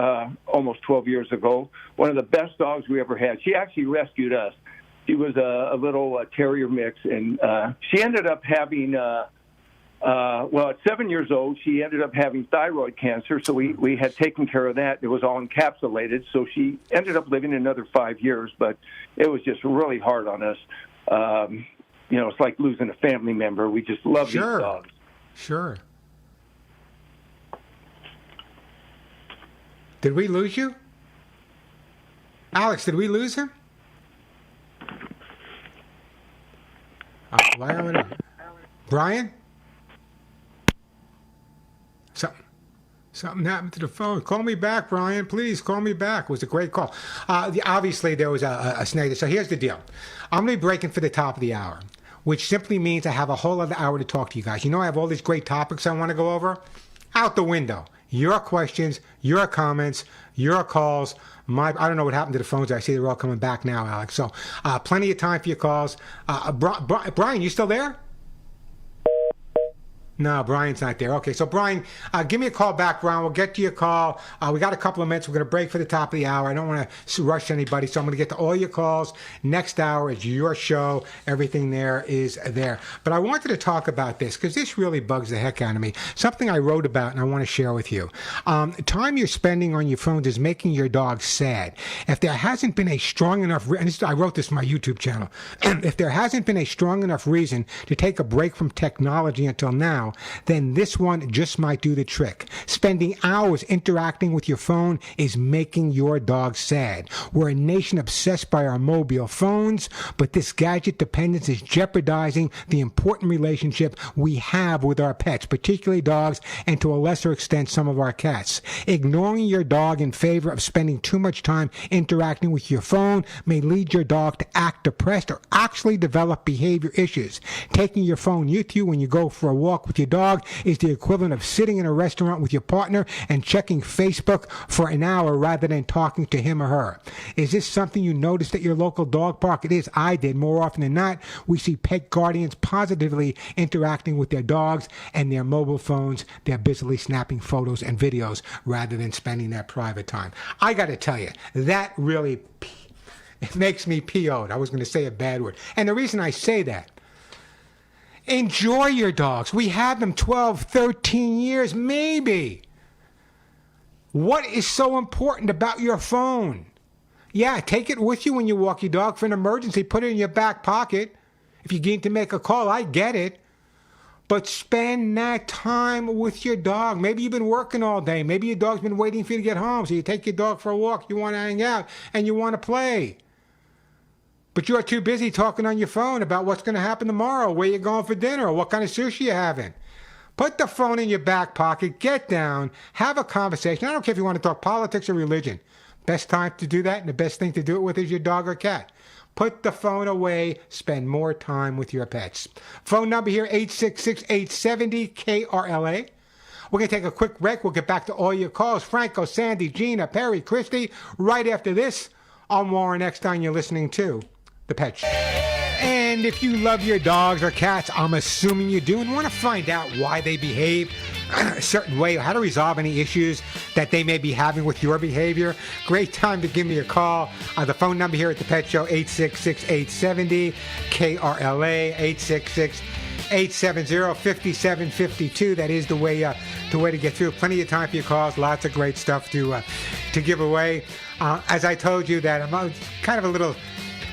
almost 12 years ago, one of the best dogs we ever had. She actually rescued us. She was a little terrier mix, and she ended up having... at 7 years old, she ended up having thyroid cancer, so we had taken care of that. It was all encapsulated, so she ended up living another 5 years, but it was just really hard on us. It's like losing a family member. We just love these dogs. Sure. Did we lose you? Alex, did we lose him? Brian? Something happened to the phone. Call me back, Brian. Please call me back. It was a great call. Obviously, there was a snag. So here's the deal. I'm going to be breaking for the top of the hour, which simply means I have a whole other hour to talk to you guys. You know I have all these great topics I want to go over. Out the window. Your questions, your comments, your calls. I don't know what happened to the phones. I see they're all coming back now, Alex. So plenty of time for your calls. Brian, you still there? No, Brian's not there. Okay, so Brian, give me a call back, Brian. We'll get to your call. We got a couple of minutes. We're going to break for the top of the hour. I don't want to rush anybody, so I'm going to get to all your calls. Next hour is your show. Everything there is there. But I wanted to talk about this because this really bugs the heck out of me. Something I wrote about and I want to share with you. Time you're spending on your phones is making your dog sad. If there hasn't been a strong enough, I wrote this on my YouTube channel, if there hasn't been a strong enough reason to take a break from technology until now, then this one just might do the trick. Spending hours interacting with your phone is making your dog sad. We're a nation obsessed by our mobile phones, but this gadget dependence is jeopardizing the important relationship we have with our pets, particularly dogs, and to a lesser extent, some of our cats. Ignoring your dog in favor of spending too much time interacting with your phone may lead your dog to act depressed or actually develop behavior issues. Taking your phone with you when you go for a walk with your dog is the equivalent of sitting in a restaurant with your partner and checking Facebook for an hour rather than talking to him or her. Is this something you noticed at your local dog park? It is. I did. More often than not, we see pet guardians positively interacting with their dogs and their mobile phones. They're busily snapping photos and videos rather than spending their private time. I got to tell you, that really it makes me PO'd. I was going to say a bad word. And the reason I say that Enjoy your dogs. We have them 12, 13 years, maybe. What is so important about your phone? Yeah, take it with you when you walk your dog for an emergency. Put it in your back pocket. If you need to make a call, I get it. But spend that time with your dog. Maybe you've been working all day. Maybe your dog's been waiting for you to get home. So you take your dog for a walk. You want to hang out and you want to play. But you're too busy talking on your phone about what's going to happen tomorrow, where you're going for dinner, or what kind of sushi you're having. Put the phone in your back pocket, get down, have a conversation. I don't care if you want to talk politics or religion. Best time to do that and the best thing to do it with is your dog or cat. Put the phone away. Spend more time with your pets. Phone number here, 866-870-KRLA. We're going to take a quick break. We'll get back to all your calls. Franco, Sandy, Gina, Perry, Christy. Right after this, I'm Warren Eckstein. You're listening to The Pet Show. And if you love your dogs or cats, I'm assuming you do, and want to find out why they behave a certain way, or how to resolve any issues that they may be having with your behavior, great time to give me a call. The phone number here at The Pet Show, 866-870-KRLA, 866-870-5752. That is the way to get through. Plenty of time for your calls. Lots of great stuff to give away. As I told you that I'm kind of a little,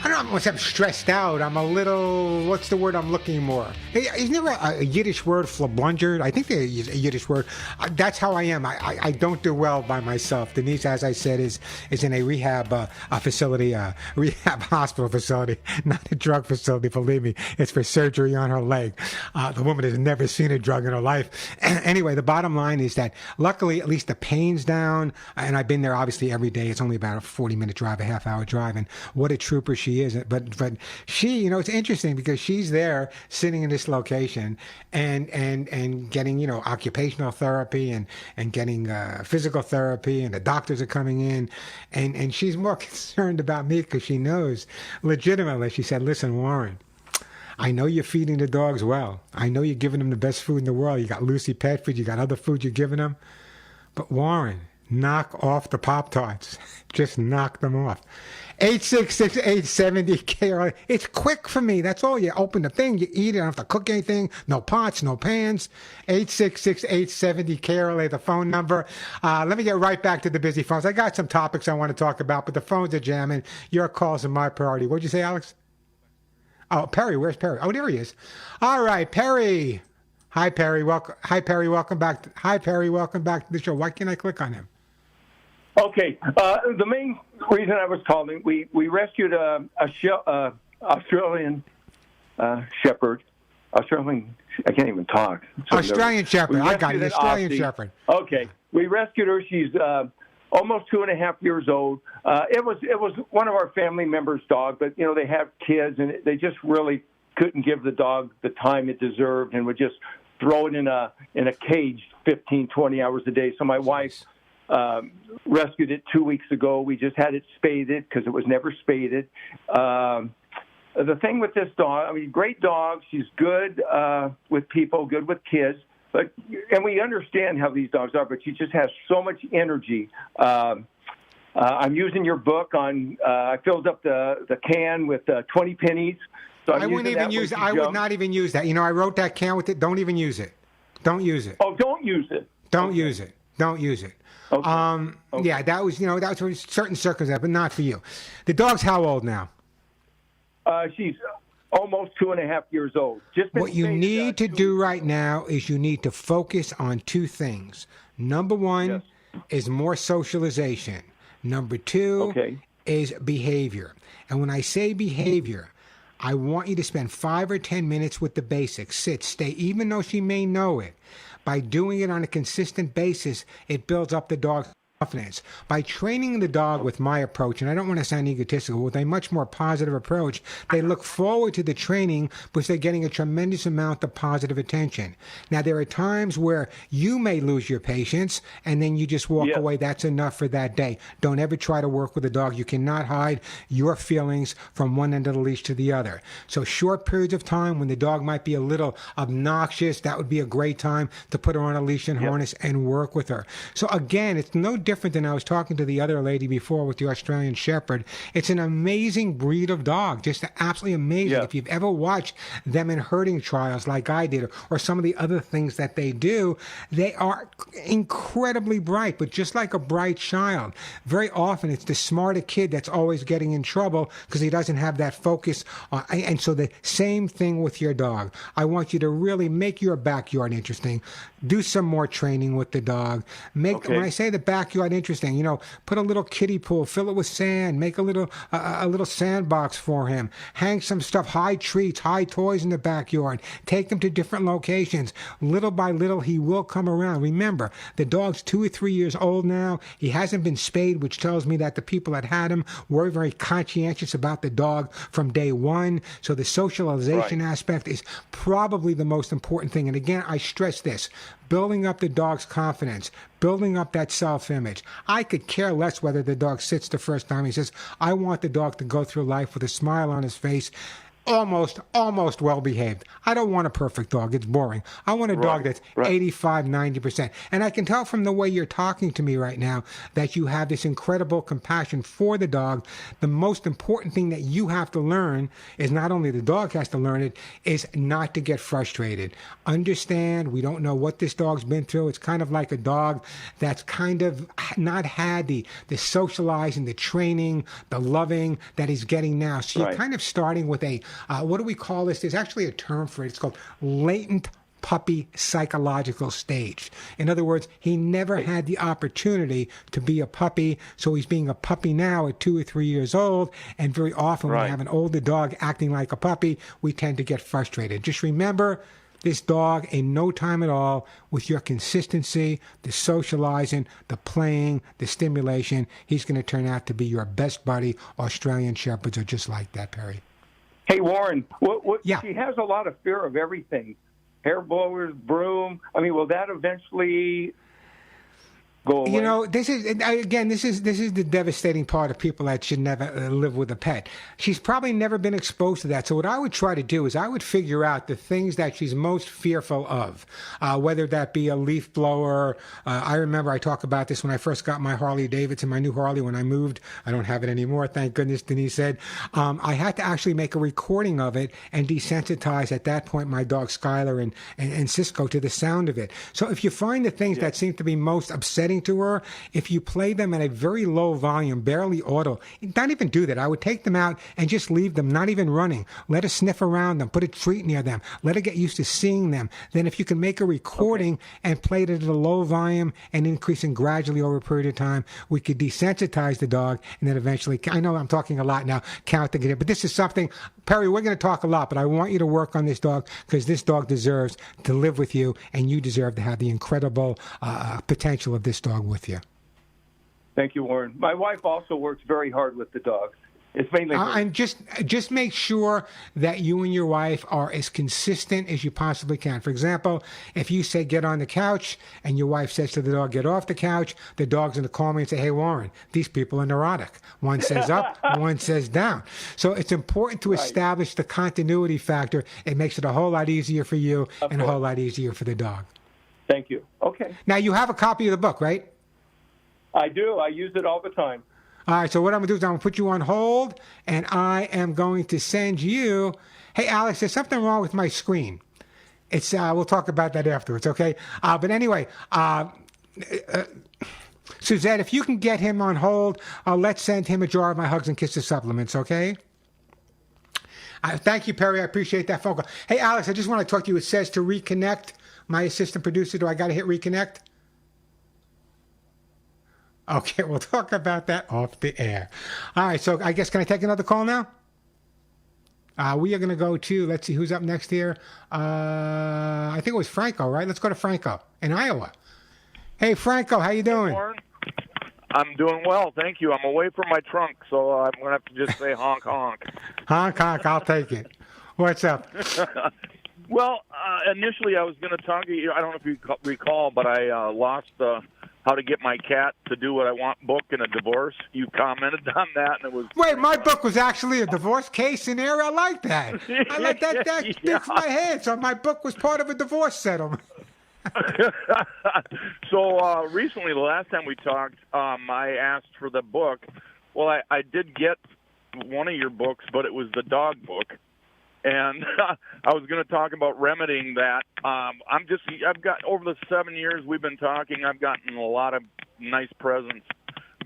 I don't know if I'm stressed out. I'm a little, what's the word I'm looking for? Isn't there a Yiddish word, flablunger? I think there's a Yiddish word. That's how I am. I don't do well by myself. Denise, as I said, is in a rehab facility, rehab hospital facility, not a drug facility, believe me. It's for surgery on her leg. The woman has never seen a drug in her life. Anyway, the bottom line is that luckily, at least the pain's down, and I've been there obviously every day. It's only about a 40-minute drive, a half-hour drive, and what a trooper she is. But she, it's interesting because she's there sitting in this location and getting, occupational therapy and getting physical therapy, and the doctors are coming in, and she's more concerned about me because she knows legitimately. She said, "Listen, Warren, I know you're feeding the dogs well. I know you're giving them the best food in the world. You got Lucy pet food, you got other food you're giving them, but Warren, knock off the Pop-Tarts. Just knock them off." 866-870-KRLA. It's quick for me. That's all. You open the thing, you eat it. I don't have to cook anything. No pots, no pans. 866-870-KRLA, the phone number. Let me get right back to the busy phones. I got some topics I want to talk about, but the phones are jamming. Your calls are my priority. What'd you say, Alex? Oh, Perry. Where's Perry? Oh, there he is. All right, Perry. Hi, Perry. Hi, Perry. Welcome back. Hi, Perry. Welcome back to the show. Why can't I click on him? Okay. The main reason I was calling, we rescued a Australian Shepherd. I can't even talk. Australian Shepherd. I got it. Australian Shepherd. Okay. We rescued her. She's almost 2.5 years old. It was one of our family members' dog, but they have kids, and they just really couldn't give the dog the time it deserved, and would just throw it in a cage 15, 20 hours a day. So my wife rescued it 2 weeks ago. We just had it spaded because it was never spaded. The thing with this dog, great dog. She's good with people, good with kids. And we understand how these dogs are, but she just has so much energy. I'm using your book on, I filled up the can with 20 pennies. So I wouldn't even use it. I would not even use that. I wrote that can with it. Don't even use it. Don't use it. Oh, don't use it. Don't use it. Don't use it. Okay. Okay. Yeah, that was for certain circumstances, but not for you. The dog's how old now? She's almost 2.5 years old. What you need to do right now is you need to focus on two things. Number one is more socialization. Number two is behavior. And when I say behavior, I want you to spend 5 or 10 minutes with the basics. Sit, stay, even though she may know it. By doing it on a consistent basis, it builds up the dog's confidence. By training the dog with my approach, and I don't want to sound egotistical, with a much more positive approach, they look forward to the training because they're getting a tremendous amount of positive attention. Now, there are times where you may lose your patience, and then you just walk away. That's enough for that day. Don't ever try to work with a dog. You cannot hide your feelings from one end of the leash to the other. So short periods of time when the dog might be a little obnoxious, that would be a great time to put her on a leash and harness and work with her. So again, it's no different different than I was talking to the other lady before with the Australian Shepherd. It's an amazing breed of dog, just absolutely amazing. Yeah. If you've ever watched them in herding trials like I did, or some of the other things that they do, they are incredibly bright, but just like a bright child. Very often it's the smarter kid that's always getting in trouble because he doesn't have that focus. And so the same thing with your dog. I want you to really make your backyard interesting. Do some more training with the dog. When I say the backyard interesting, put a little kiddie pool, fill it with sand, make a little sandbox for him. Hang some stuff, high treats, high toys in the backyard. Take them to different locations. Little by little, he will come around. Remember, the dog's 2 or 3 years old now. He hasn't been spayed, which tells me that the people that had him were very conscientious about the dog from day one. So the socialization aspect is probably the most important thing. And again, I stress this. Building up the dog's confidence, building up that self-image. I could care less whether the dog sits the first time. He says, I want the dog to go through life with a smile on his face, almost well-behaved. I don't want a perfect dog. It's boring. I want a dog that's 85, 90%. And I can tell from the way you're talking to me right now that you have this incredible compassion for the dog. The most important thing that you have to learn is not only the dog has to learn it, is not to get frustrated. Understand, we don't know what this dog's been through. It's kind of like a dog that's kind of not had the socializing, the training, the loving that he's getting now. So you're kind of starting with a what do we call this? There's actually a term for it. It's called latent puppy psychological stage. In other words, he never had the opportunity to be a puppy, so he's being a puppy now at 2 or 3 years old, and very often when we have an older dog acting like a puppy, we tend to get frustrated. Just remember, this dog, in no time at all, with your consistency, the socializing, the playing, the stimulation, he's going to turn out to be your best buddy. Australian Shepherds are just like that, Perry. Hey, Warren, she has a lot of fear of everything. Hair blowers, broom. I mean, will that eventually go away? This is the devastating part of people that should never live with a pet. She's probably never been exposed to that. So what I would try to do is I would figure out the things that she's most fearful of, whether that be a leaf blower. I remember I talked about this when I first got my Harley Davidson, my new Harley, when I moved. I don't have it anymore, thank goodness, Denise said. I had to actually make a recording of it and desensitize at that point my dog Skylar and Cisco to the sound of it. So if you find the things that seem to be most upsetting to her, if you play them at a very low volume, barely audible, not even do that. I would take them out and just leave them, not even running. Let her sniff around them, put a treat near them, let her get used to seeing them. Then if you can make a recording and play it at a low volume and increasing gradually over a period of time, we could desensitize the dog and then eventually, I know I'm talking a lot now, counting it, but this is something, Perry, we're going to talk a lot, but I want you to work on this dog because this dog deserves to live with you and you deserve to have the incredible potential of this dog with you. Thank you, Warren. My wife also works very hard with the dog. It's mainly and just make sure that you and your wife are as consistent as you possibly can. For example, if you say get on the couch and your wife says to the dog get off the couch, the dog's going to call me and say, hey, Warren, these people are neurotic. One says up, one says down. So it's important to establish the continuity factor. It makes it a whole lot easier for you and a whole lot easier for the dog. Thank you. Okay. Now, you have a copy of the book, right? I do. I use it all the time. All right, so what I'm going to do is I'm going to put you on hold, and I am going to send you... Hey, Alex, there's something wrong with my screen. It's we'll talk about that afterwards, okay? But anyway, Suzette, if you can get him on hold, let's send him a jar of my Hugs and Kisses supplements, okay? Thank you, Perry. I appreciate that phone call. Hey, Alex, I just want to talk to you. It says to reconnect. My assistant producer, do I got to hit reconnect? Okay, we'll talk about that off the air. All right, so I guess, can I take another call now? We are going to go to, let's see, who's up next here? I think it was Franco, right? Let's go to Franco in Iowa. Hey, Franco, how you doing? Hey, Warren. I'm doing well, thank you. I'm away from my trunk, so I'm going to have to just say honk, honk. Honk, honk, I'll take it. What's up? Well, initially I was going to talk to you. I don't know if you recall, but I lost How to Get My Cat to Do What I Want book in a divorce. You commented on that, and it was... Wait, my book was actually a divorce case scenario? I like that. I like that. That fits my head. So my book was part of a divorce settlement. So recently, the last time we talked, I asked for the book. Well, I did get one of your books, but it was the dog book. And I was going to talk about remedying that. I've got, over the 7 years we've been talking, I've gotten a lot of nice presents,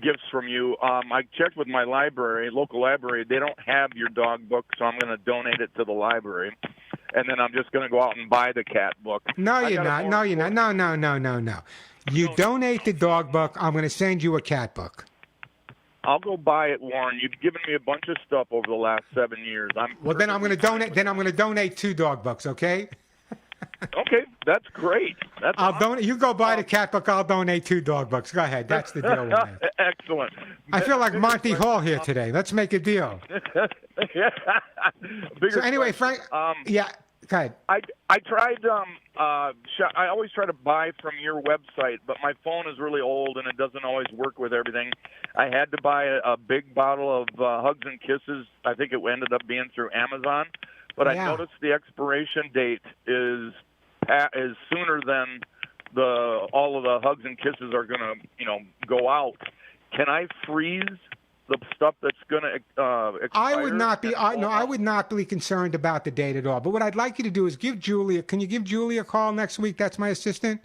gifts from you. I checked with my library, local library. They don't have your dog book, so I'm going to donate it to the library. And then I'm just going to go out and buy the cat book. No, you're not. No, you're not. No. You donate the dog book. I'm going to send you a cat book. I'll go buy it, Warren. You've given me a bunch of stuff over the last 7 years. Then I'm going to donate. Then I'm going to donate 2 dog books. Okay. Okay, that's great. I'll donate. You go buy the cat book. I'll donate 2 dog books. Go ahead. That's the deal with me. Excellent. I feel like Monty Hall here today. Let's make a deal. So anyway, Frank. Yeah. Go ahead. I tried. I always try to buy from your website, but my phone is really old and it doesn't always work with everything. I had to buy a big bottle of Hugs and Kisses. I think it ended up being through Amazon, but I noticed the expiration date is sooner than all of the Hugs and Kisses are going to go out. Can I freeze the stuff that's going to expire? I would not be. I would not be concerned about the date at all. But what I'd like you to do is give Julia. Can you give Julia a call next week? That's my assistant.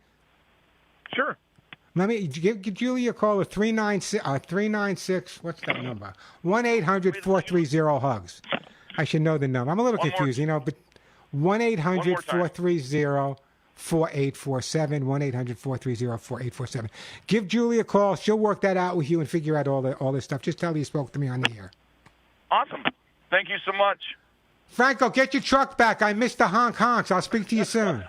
Sure. Let me give Julia a call at 396. What's that number? 1-800-430-HUGS. I should know the number. I'm a little confused, but 1-800-430-4847. 1-800-430-4847. Give Julia a call. She'll work that out with you and figure out all this stuff. Just tell her you spoke to me on the air. Awesome. Thank you so much. Franco, get your truck back. I missed the honks. I'll speak to you soon.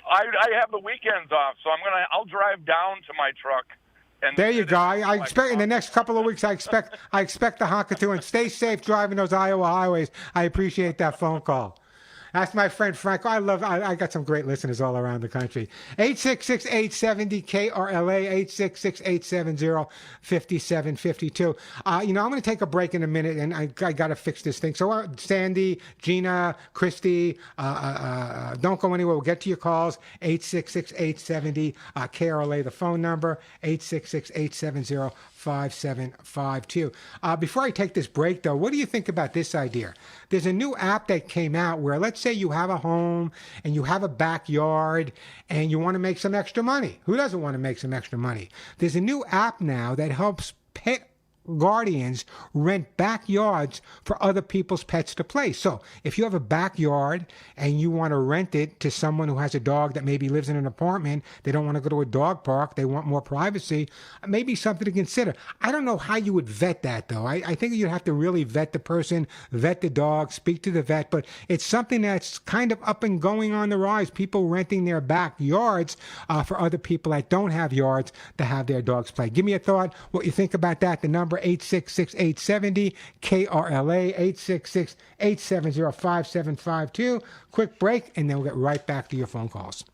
I have the weekends off, so I'll drive down to my truck. And there you go. I expect in the next couple of weeks. I expect the honker to. And stay safe driving those Iowa highways. I appreciate that phone call. That's my friend Franco. I got some great listeners all around the country. 866-870-KRLA, 866-870-5752. I'm going to take a break in a minute, and I got to fix this thing. So Sandy, Gina, Christy, don't go anywhere. We'll get to your calls. 866-870-KRLA, the phone number, 866-870-5752. Before I take this break, though, what do you think about this idea? There's a new app that came out where, let's say you have a home and you have a backyard and you want to make some extra money. Who doesn't want to make some extra money? There's a new app now that helps pet guardians rent backyards for other people's pets to play. So if you have a backyard and you want to rent it to someone who has a dog that maybe lives in an apartment, they don't want to go to a dog park, they want more privacy, maybe something to consider. I don't know how you would vet that, though. I think you'd have to really vet the person, vet the dog, speak to the vet, but it's something that's kind of up and going on the rise. People renting their backyards for other people that don't have yards to have their dogs play. Give me a thought, what you think about that. The number 866-870-KRLA, 866-870-5752. Quick break, and then we'll get right back to your phone calls.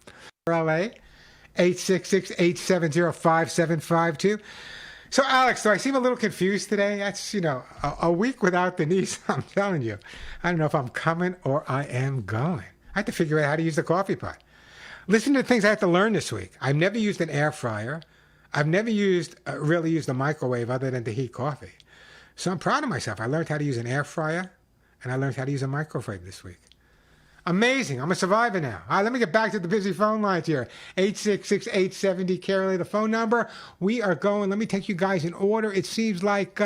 KRLA, 866-870-5752. So, Alex, do I seem a little confused today? That's, a week without Denise, I'm telling you. I don't know if I'm coming or I am going. I have to figure out how to use the coffee pot. Listen to the things I have to learn this week. I've never used an air fryer. I've never really used a microwave other than to heat coffee. So I'm proud of myself. I learned how to use an air fryer, and I learned how to use a microwave this week. Amazing. I'm a survivor now. All right, let me get back to the busy phone lines here. 866-870-KRLA, the phone number. We are going, let me take you guys in order. It seems like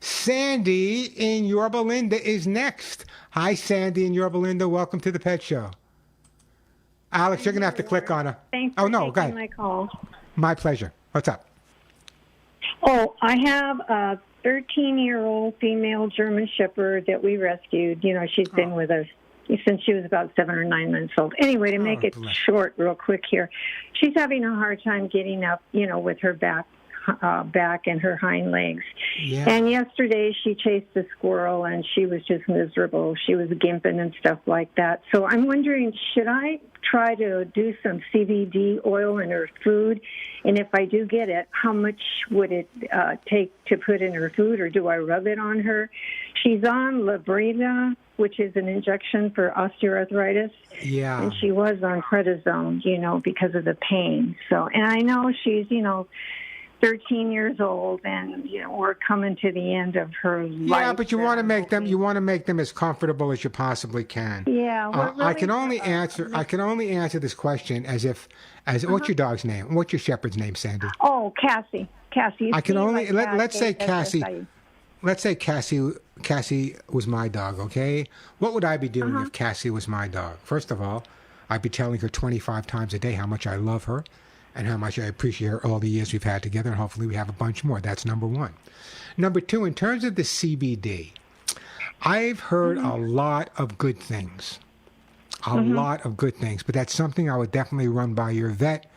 Sandy in Yorba Linda is next. Hi, Sandy in Yorba Linda. Welcome to the Pet Show. Alex, you're going to have to click on her. Thanks for taking my call. My pleasure. What's up? Oh, I have a 13-year-old female German Shepherd that we rescued. She's been with us since she was about 7 or 9 months old. Anyway, to make it short, real quick here, she's having a hard time getting up, with her back and her hind legs. Yeah. And yesterday she chased a squirrel and she was just miserable. She was gimping and stuff like that. So I'm wondering, should I try to do some CBD oil in her food? And if I do get it, how much would it take to put in her food, or do I rub it on her? She's on Librela which is an injection for osteoarthritis. Yeah. And she was on prednisone, because of the pain. So, and I know she's, 13 years old, and we're coming to the end of her life. Yeah, but you want to make them as comfortable as you possibly can. Yeah, I can only answer this question as what's your dog's name? What's your shepherd's name, Sandy? Oh, Cassie. I can only let's say Cassie. SSI. Let's say Cassie was my dog, okay? What would I be doing if Cassie was my dog? First of all, I'd be telling her 25 times a day how much I love her and how much I appreciate her all the years we've had together, and hopefully we have a bunch more. That's number one. Number two, in terms of the CBD, I've heard a lot of good things. A lot of good things, but that's something I would definitely run by your vet.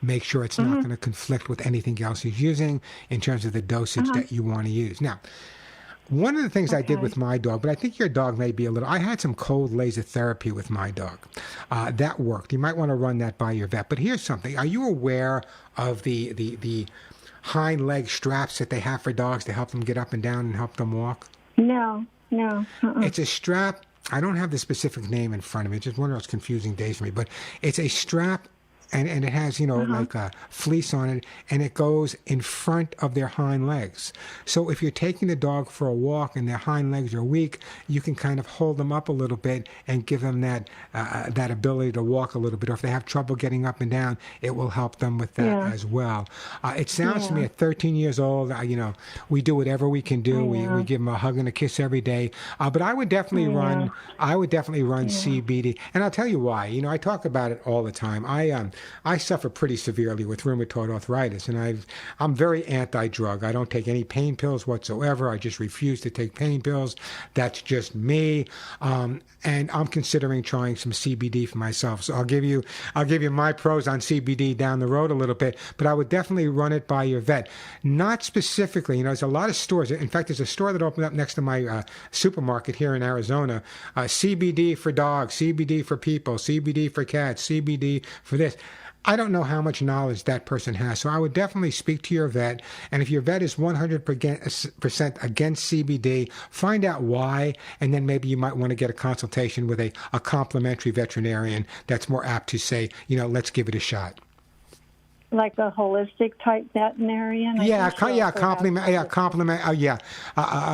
Make sure it's not going to conflict with anything else he's using in terms of the dosage that you want to use. Now, one of the things I did with my dog, but I think your dog may be I had some cold laser therapy with my dog. That worked. You might want to run that by your vet. But here's something. Are you aware of the hind leg straps that they have for dogs to help them get up and down and help them walk? No. It's a strap. I don't have the specific name in front of me. It's just one of those confusing days for me. But it's a strap, and it has, like a fleece on it, and it goes in front of their hind legs. So if you're taking the dog for a walk and their hind legs are weak, you can kind of hold them up a little bit and give them that ability to walk a little bit. Or if they have trouble getting up and down, it will help them with that as well. It sounds to me at 13 years old, we do whatever we can do. We give them a hug and a kiss every day. But I would definitely run CBD. And I'll tell you why. I talk about it all the time. I suffer pretty severely with rheumatoid arthritis, and I'm very anti-drug. I don't take any pain pills whatsoever. I just refuse to take pain pills. That's just me. And I'm considering trying some CBD for myself. So I'll give you my pros on CBD down the road a little bit, but I would definitely run it by your vet. Not specifically, there's a lot of stores. In fact, there's a store that opened up next to my supermarket here in Arizona. CBD for dogs, CBD for people, CBD for cats, CBD for this. I don't know how much knowledge that person has, so I would definitely speak to your vet. And if your vet is 100% against CBD, find out why, and then maybe you might want to get a consultation with a complimentary veterinarian that's more apt to say, let's give it a shot. Like a holistic type veterinarian? A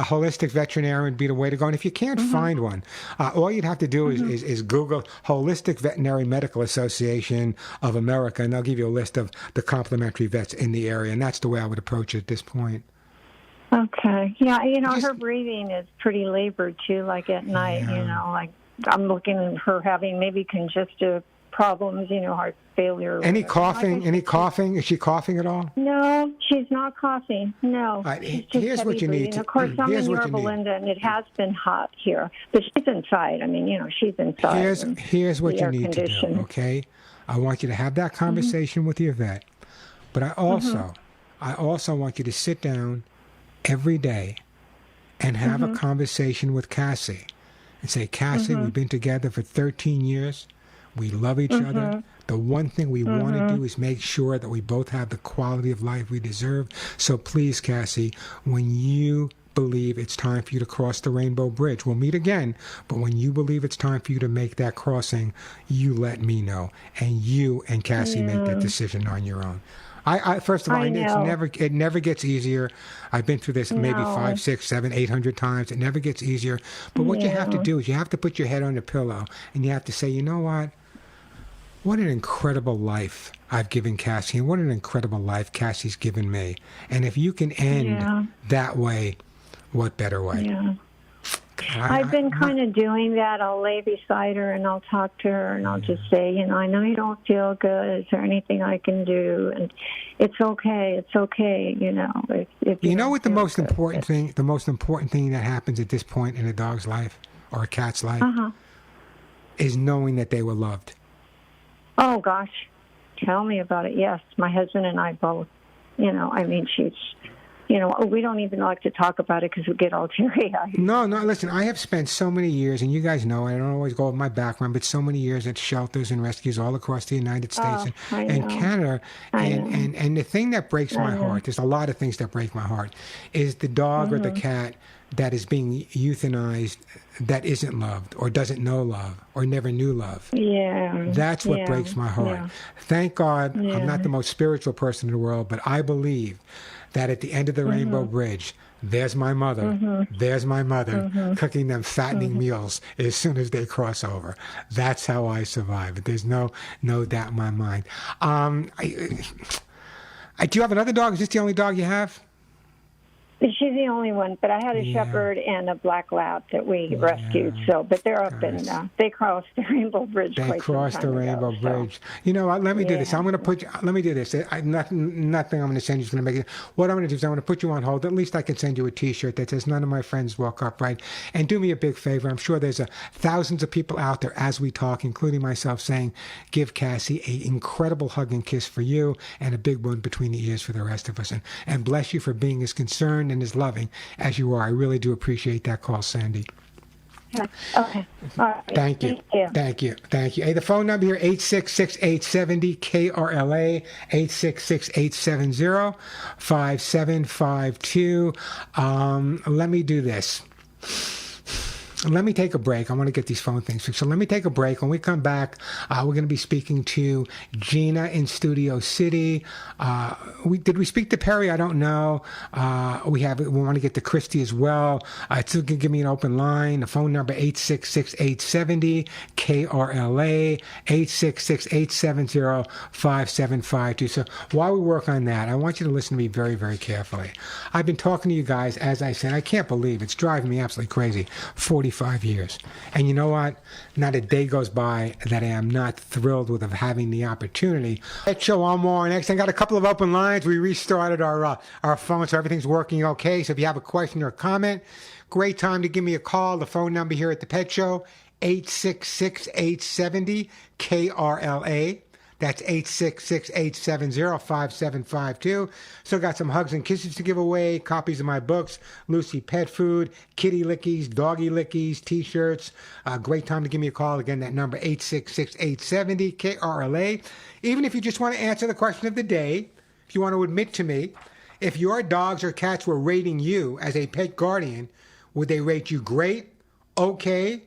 holistic veterinarian would be the way to go. And if you can't find one, all you'd have to do is Google Holistic Veterinary Medical Association of America, and they'll give you a list of the complimentary vets in the area. And that's the way I would approach it at this point. Okay. Yeah, her breathing is pretty labored, too, like at night, like I'm looking at her having maybe congestive problems, heart failure. Any coughing? Is she coughing at all? No, she's not coughing. No. She's just here's what you need. Of course, I'm in Yorba Linda, and it has been hot here. But she's inside. She's inside. Here's what you need to do, okay? I want you to have that conversation with your vet. But I also want you to sit down every day and have a conversation with Cassie and say, Cassie, we've been together for 13 years. We love each other. The one thing we want to do is make sure that we both have the quality of life we deserve. So please, Cassie, when you believe it's time for you to cross the Rainbow Bridge, we'll meet again, but when you believe it's time for you to make that crossing, you let me know. And you and Cassie make that decision on your own. First of all, it never gets easier. I've been through this maybe 5, 6, 7, 800 times. It never gets easier. But what you have to do is you have to put your head on the pillow and you have to say, you know what? What an incredible life I've given Cassie, and what an incredible life Cassie's given me. And if you can end that way, what better way? Yeah. I've been kind of doing that. I'll lay beside her and I'll talk to her and I'll just say, I know you don't feel good. Is there anything I can do? And it's okay. It's okay. If you know what the most important thing that happens at this point in a dog's life or a cat's life is knowing that they were loved. Oh gosh, tell me about it. Yes, my husband and I both. She's. We don't even like to talk about it because we get all teary-eyed. No, listen, I have spent so many years, and you guys know, I don't always go over my background, but so many years at shelters and rescues all across the United States and Canada. And the thing that breaks my heart, there's a lot of things that break my heart, is the dog or the cat that is being euthanized that isn't loved or doesn't know love or never knew love. Yeah. That's what breaks my heart. Yeah. Thank God I'm not the most spiritual person in the world, but I believe that at the end of the Rainbow Bridge, there's my mother. There's my mother cooking them fattening meals as soon as they cross over. That's how I survive. There's no doubt in my mind. Do you have another dog? Is this the only dog you have? She's the only one, but I had a shepherd and a black lab that we rescued. So, but they're up in. They crossed the Rainbow Bridge. They crossed the Rainbow Bridge. You know what? Let me do this. I'm going to put. Let me do this. Nothing I'm going to send you is going to make it. What I'm going to do is I'm going to put you on hold. At least I can send you a T-shirt that says "None of my friends walk upright." And do me a big favor. I'm sure there's thousands of people out there as we talk, including myself, saying, "Give Cassie an incredible hug and kiss for you, and a big one between the ears for the rest of us." And bless you for being as concerned and as loving as you are. I really do appreciate that call, Sandy. Okay. All right. Thank you. Thank you. Hey, the phone number here, 866-870-KRLA, 866-870-5752. Let me do this. Let me take a break. I want to get these phone things fixed. So let me take a break. When we come back, we're going to be speaking to Gina in Studio City. Did we speak to Perry? I don't know. We want to get to Christy as well. It's going to give me an open line. The phone number 866-870-KRLA, 866-870-5752. So while we work on that, I want you to listen to me very, very carefully. I've been talking to you guys, as I said, I can't believe it's driving me absolutely crazy. 45 years. And you know what? Not a day goes by that I am not thrilled with having the opportunity. Pet Show on more. Next, I got a couple of open lines. We restarted our phone, so everything's working okay. So if you have a question or a comment, great time to give me a call. The phone number here at the Pet Show, 866-870-KRLA. That's 866-870-5752. So got some hugs and kisses to give away, copies of my books, Lucy Pet Food, kitty lickies, doggy lickies, T-shirts. Great time to give me a call. Again, that number, 866-870-KRLA. Even if you just want to answer the question of the day, if you want to admit to me, if your dogs or cats were rating you as a pet guardian, would they rate you great, okay,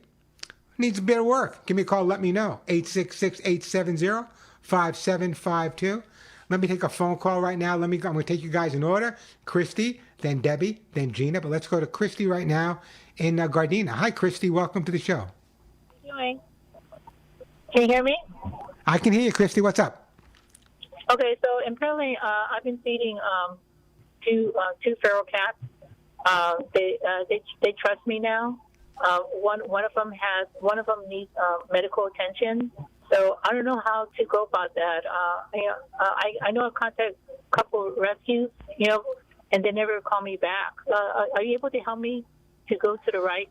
needs a bit of work? Give me a call, let me know. 866-870-5752. Let me take a phone call right now. I'm going to take you guys in order. Christy, then Debbie, then Gina. But let's go to Christy right now in Gardena. Hi, Christy. Welcome to the show. How you doing? Can you hear me? I can hear you, Christy. What's up? Okay, so apparently I've been feeding two feral cats. They trust me now. One of them needs medical attention. So I don't know how to go about that. I know I've contacted a couple of rescues, and they never call me back. Are you able to help me to go to the right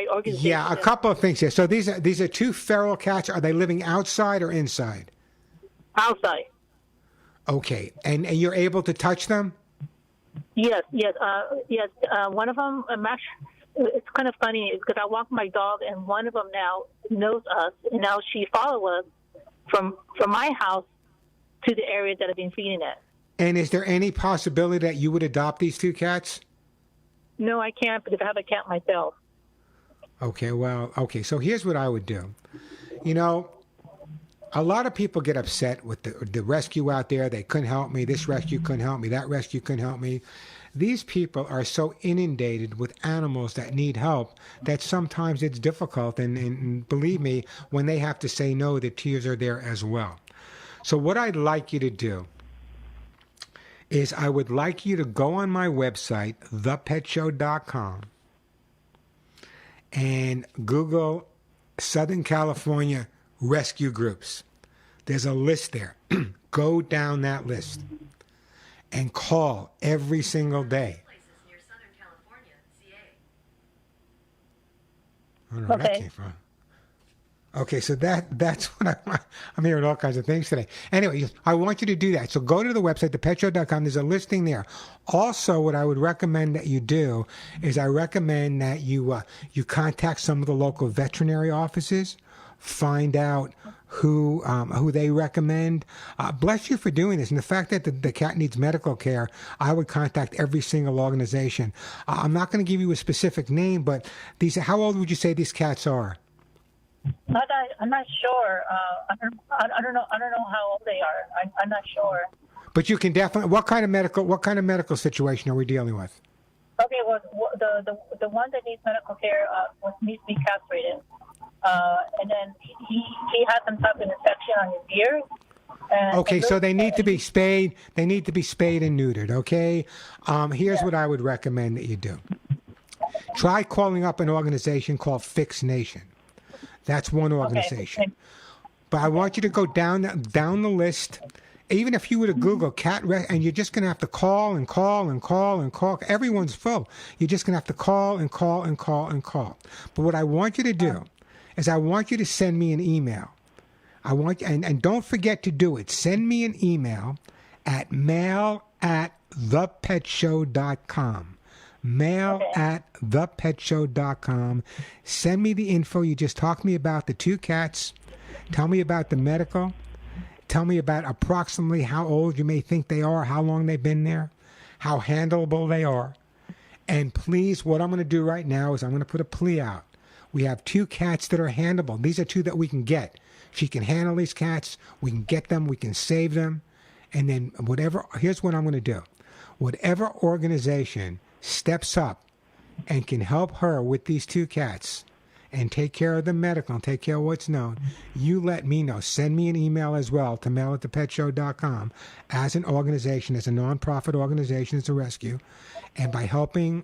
organization? Yeah, a couple of things here. So these are two feral cats. Are they living outside or inside? Outside. Okay, and you're able to touch them? Yes. One of them, it's kind of funny because I walk my dog, and one of them now knows us, and now she follows us from my house to the area that I've been feeding at. And is there any possibility that you would adopt these two cats? No, I can't because I have a cat myself. Okay, so here's what I would do. A lot of people get upset with the rescue out there. They couldn't help me. This rescue couldn't help me. That rescue couldn't help me. These people are so inundated with animals that need help that sometimes it's difficult. And believe me, when they have to say no, the tears are there as well. So what I'd like you to do is I would like you to go on my website, thepetshow.com, and Google Southern California rescue groups. There's a list there. Go down that list and call every single day. I don't know where that came from. Okay, so that's what I'm hearing all kinds of things today. Anyway, I want you to do that. So go to the website, thepetshow.com. There's a listing there. Also, what I would recommend that you do is I recommend that you contact some of the local veterinary offices find out who they recommend. Bless you for doing this. And the fact that the cat needs medical care, I would contact every single organization. I'm not going to give you a specific name, but how old would you say these cats are? I'm not sure. I don't know how old they are. I'm not sure. But you can definitely. What kind of medical situation are we dealing with? Okay, well, the one that needs medical care needs to be castrated, and then he has some type of infection on his ears. Okay, so they need to be spayed. They need to be spayed and neutered. Okay, here's what I would recommend that you do. Try calling up an organization called Fix Nation. That's one organization. Okay. But I want you to go down the list. Even if you were to Google and you're just going to have to call and call and call and call. Everyone's full. You're just going to have to call and call and call and call. But what I want you to do is I want you to send me an email. And don't forget to do it. Send me an email at mail@thepetshow.com. Mail@thepetshow.com. Send me the info. You just talk to me about the 2 cats. Tell me about the medical. Tell me about approximately how old you may think they are, how long they've been there, how handleable they are. And please, what I'm going to do right now is I'm going to put a plea out. We have 2 cats that are handleable. These are 2 that we can get. She can handle these cats. We can get them. We can save them. And then here's what I'm going to do. Whatever organization steps up and can help her with these 2 cats and take care of the medical and take care of what's known, you let me know. Send me an email as well to mail@thepetshow.com as an organization, as a nonprofit organization, as a rescue. And by helping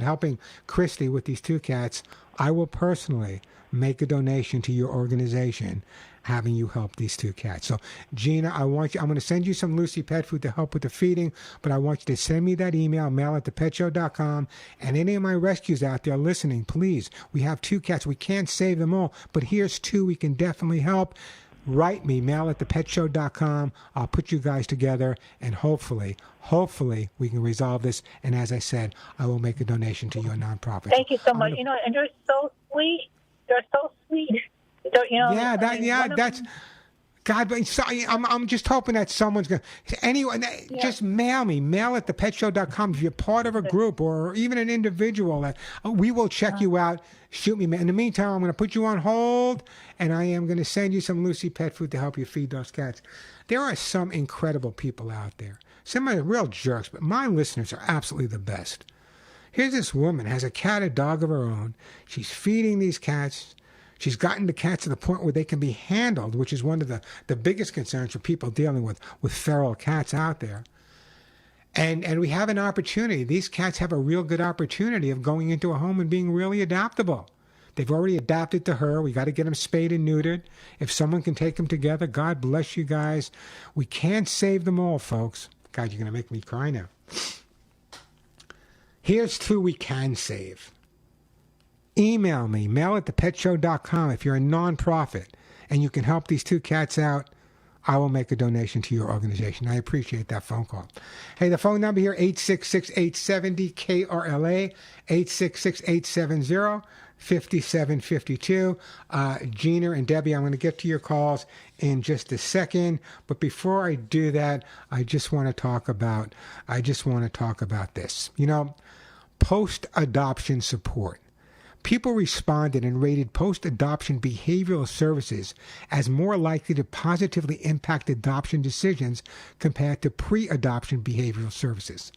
helping Christy with these 2 cats, I will personally make a donation to your organization having you help these 2 cats. So, Gina, I'm going to send you some Lucy pet food to help with the feeding, but I want you to send me that email, mail@thepetshow.com, and any of my rescues out there listening, please, we have 2 cats. We can't save them all, but here's 2 we can definitely help. Write me, mail@thepetshow.com. I'll put you guys together, and hopefully we can resolve this. And as I said, I will make a donation to your nonprofit. Thank you so much. And you're so sweet. You're so sweet. That's God. But I'm just hoping that someone's going to. Anyway, just mail me. Mail@thepetshow.com. If you're part of a group or even an individual, we will check you out. Shoot me. In the meantime, I'm going to put you on hold, and I am going to send you some Lucy pet food to help you feed those cats. There are some incredible people out there. Some are real jerks, but my listeners are absolutely the best. Here's this woman, has a cat, a dog of her own. She's feeding these cats. She's gotten the cats to the point where they can be handled, which is one of the biggest concerns for people dealing with feral cats out there. And we have an opportunity. These cats have a real good opportunity of going into a home and being really adaptable. They've already adapted to her. We got to get them spayed and neutered. If someone can take them together, God bless you guys. We can't save them all, folks. God, you're going to make me cry now. Here's 2 we can save. Email me, mail@thepetshow.com. If you're a nonprofit and you can help these 2 cats out, I will make a donation to your organization. I appreciate that phone call. Hey, the phone number here, 866-870-KRLA, 866-870-5752. Gina and Debbie, I'm going to get to your calls in just a second. But before I do that, I just want to talk about this. Post-adoption support. People responded and rated post-adoption behavioral services as more likely to positively impact adoption decisions compared to pre-adoption behavioral services.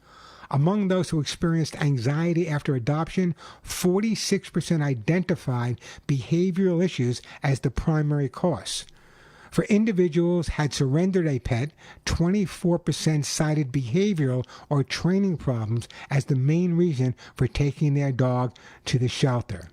Among those who experienced anxiety after adoption, 46% identified behavioral issues as the primary cause. For individuals had surrendered a pet, 24% cited behavioral or training problems as the main reason for taking their dog to the shelter.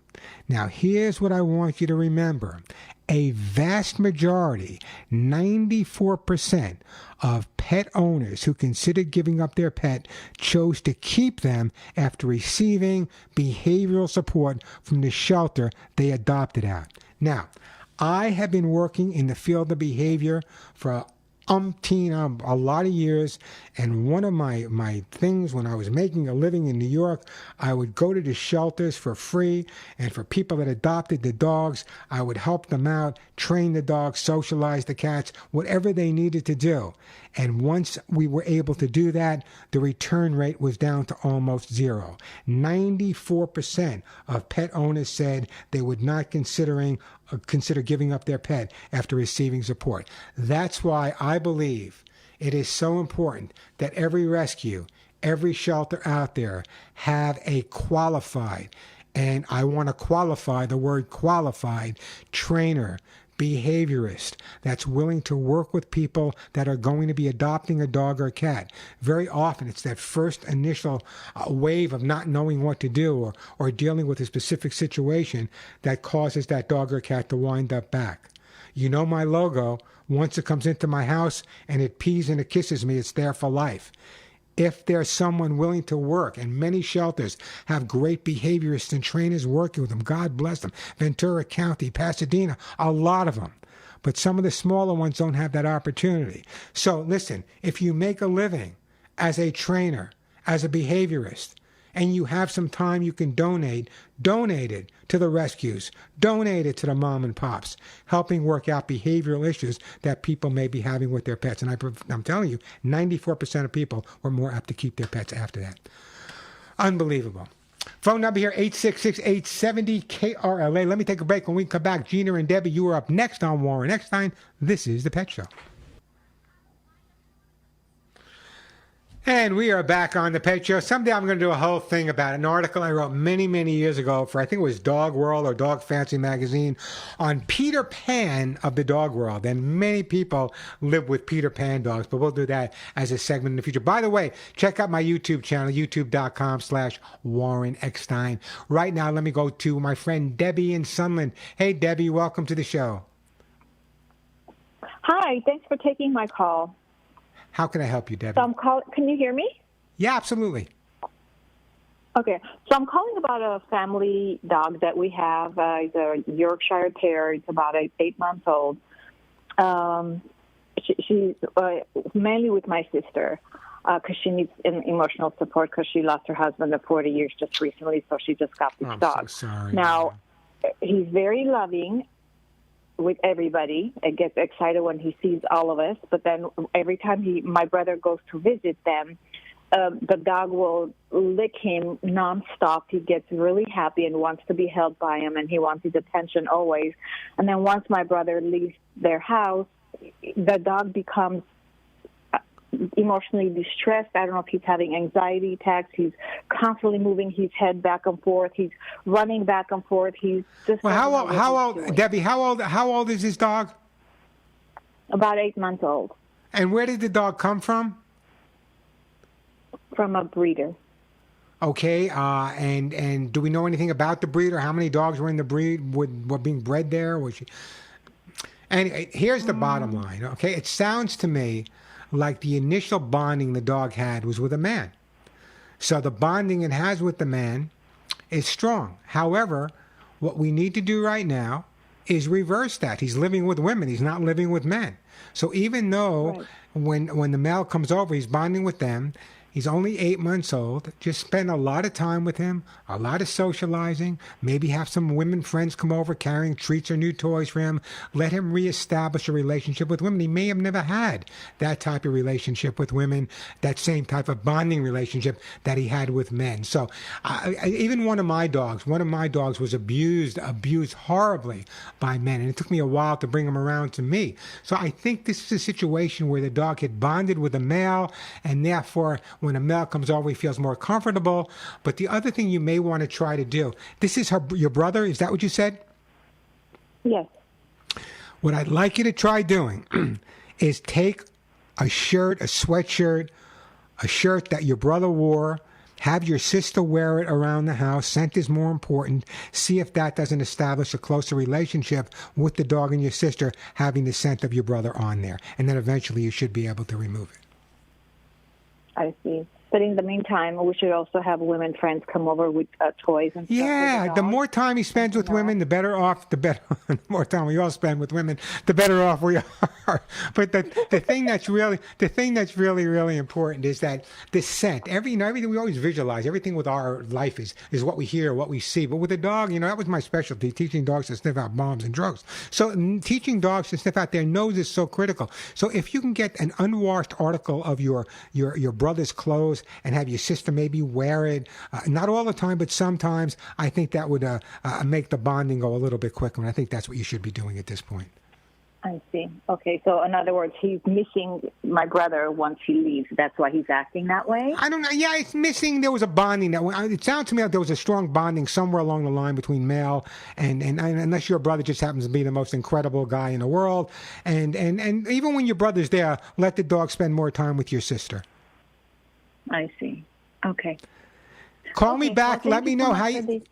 Now, here's what I want you to remember. A vast majority, 94% of pet owners who considered giving up their pet chose to keep them after receiving behavioral support from the shelter they adopted at. Now, I have been working in the field of behavior for a lot of years, and one of my things when I was making a living in New York, I would go to the shelters for free, and for people that adopted the dogs, I would help them out, train the dogs, socialize the cats, whatever they needed to do. And once we were able to do that, the return rate was down to almost zero. 94% of pet owners said they would not consider giving up their pet after receiving support. That's why I believe it is so important that every rescue, every shelter out there have a qualified, and I want to qualify the word qualified, trainer, behaviorist that's willing to work with people that are going to be adopting a dog or a cat. Very often it's that first initial wave of not knowing what to do or dealing with a specific situation that causes that dog or cat to wind up back. You know my logo, once it comes into my house and it pees and it kisses me, it's there for life. If there's someone willing to work, and many shelters have great behaviorists and trainers working with them, God bless them, Ventura County, Pasadena, a lot of them. But some of the smaller ones don't have that opportunity. So listen, if you make a living as a trainer, as a behaviorist, and you have some time you can donate it to the rescues, donate it to the mom and pops, helping work out behavioral issues that people may be having with their pets. And I'm telling you, 94% of people were more apt to keep their pets after that. Unbelievable. Phone number here, 866-870-KRLA. Let me take a break. When we come back, Gina and Debbie, you are up next on Warren Eckstein. This is The Pet Show. And we are back on The Pet Show. Someday I'm going to do a whole thing about it. An article I wrote many, many years ago for, I think it was Dog World or Dog Fancy magazine, on Peter Pan of the dog world. And many people live with Peter Pan dogs, but we'll do that as a segment in the future. By the way, check out my YouTube channel, youtube.com/Warren Eckstein. Right now, let me go to my friend Debbie in Sunland. Hey, Debbie, welcome to the show. Hi, thanks for taking my call. How can I help you, Debbie? So can you hear me? Yeah, absolutely. Okay, so I'm calling about a family dog that we have. It's a Yorkshire Terrier. It's about 8 months old. She's mainly with my sister because she needs emotional support because she lost her husband of 40 years just recently, so she just got this dog. So sorry. Now, he's very loving with everybody. It gets excited when he sees all of us, but then every time my brother goes to visit them, the dog will lick him nonstop. He gets really happy and wants to be held by him, and he wants his attention always. And then once my brother leaves their house, the dog becomes emotionally distressed. I don't know if he's having anxiety attacks. He's constantly moving his head back and forth. He's running back and forth. He's just. Well, how old, Debbie? How old is this dog? About 8 months old. And where did the dog come from? From a breeder. Okay, and do we know anything about the breeder? How many dogs were in the breed? Were being bred there? Was she? Anyway, here's the bottom line. Okay, it sounds to me like the initial bonding the dog had was with a man. So the bonding it has with the man is strong. However, what we need to do right now is reverse that. He's living with women. He's not living with men. So even though when the male comes over, he's bonding with them, he's only 8 months old. Just spend a lot of time with him, a lot of socializing, maybe have some women friends come over carrying treats or new toys for him. Let him reestablish a relationship with women. He may have never had that type of relationship with women, that same type of bonding relationship that he had with men. So even one of my dogs was abused horribly by men, and it took me a while to bring him around to me. So I think this is a situation where the dog had bonded with a male, and therefore when a male comes over, he feels more comfortable. But the other thing you may want to try to do, this is your brother, is that what you said? Yes. What I'd like you to try doing is take a shirt, a sweatshirt, a shirt that your brother wore, have your sister wear it around the house. Scent is more important. See if that doesn't establish a closer relationship with the dog and your sister having the scent of your brother on there. And then eventually you should be able to remove it. I see. But in the meantime, we should also have women friends come over with toys and stuff. Yeah, the more time he spends with women, the better off. The more time we all spend with women, the better off we are. But the thing that's really important is that the scent. Everything we always visualize. Everything with our life is what we hear, what we see. But with a dog, that was my specialty: teaching dogs to sniff out bombs and drugs. So teaching dogs to sniff out their nose is so critical. So if you can get an unwashed article of your brother's clothes and have your sister maybe wear it, not all the time, but sometimes, I think that would make the bonding go a little bit quicker, and I think that's what you should be doing at this point. I see. Okay, so in other words, he's missing my brother once he leaves. That's why he's acting that way? I don't know. Yeah, it's missing. There was a bonding. It sounds to me like there was a strong bonding somewhere along the line between Mel and unless your brother just happens to be the most incredible guy in the world. And even when your brother's there, let the dog spend more time with your sister. I see. Okay. Call me back. Let me know how you...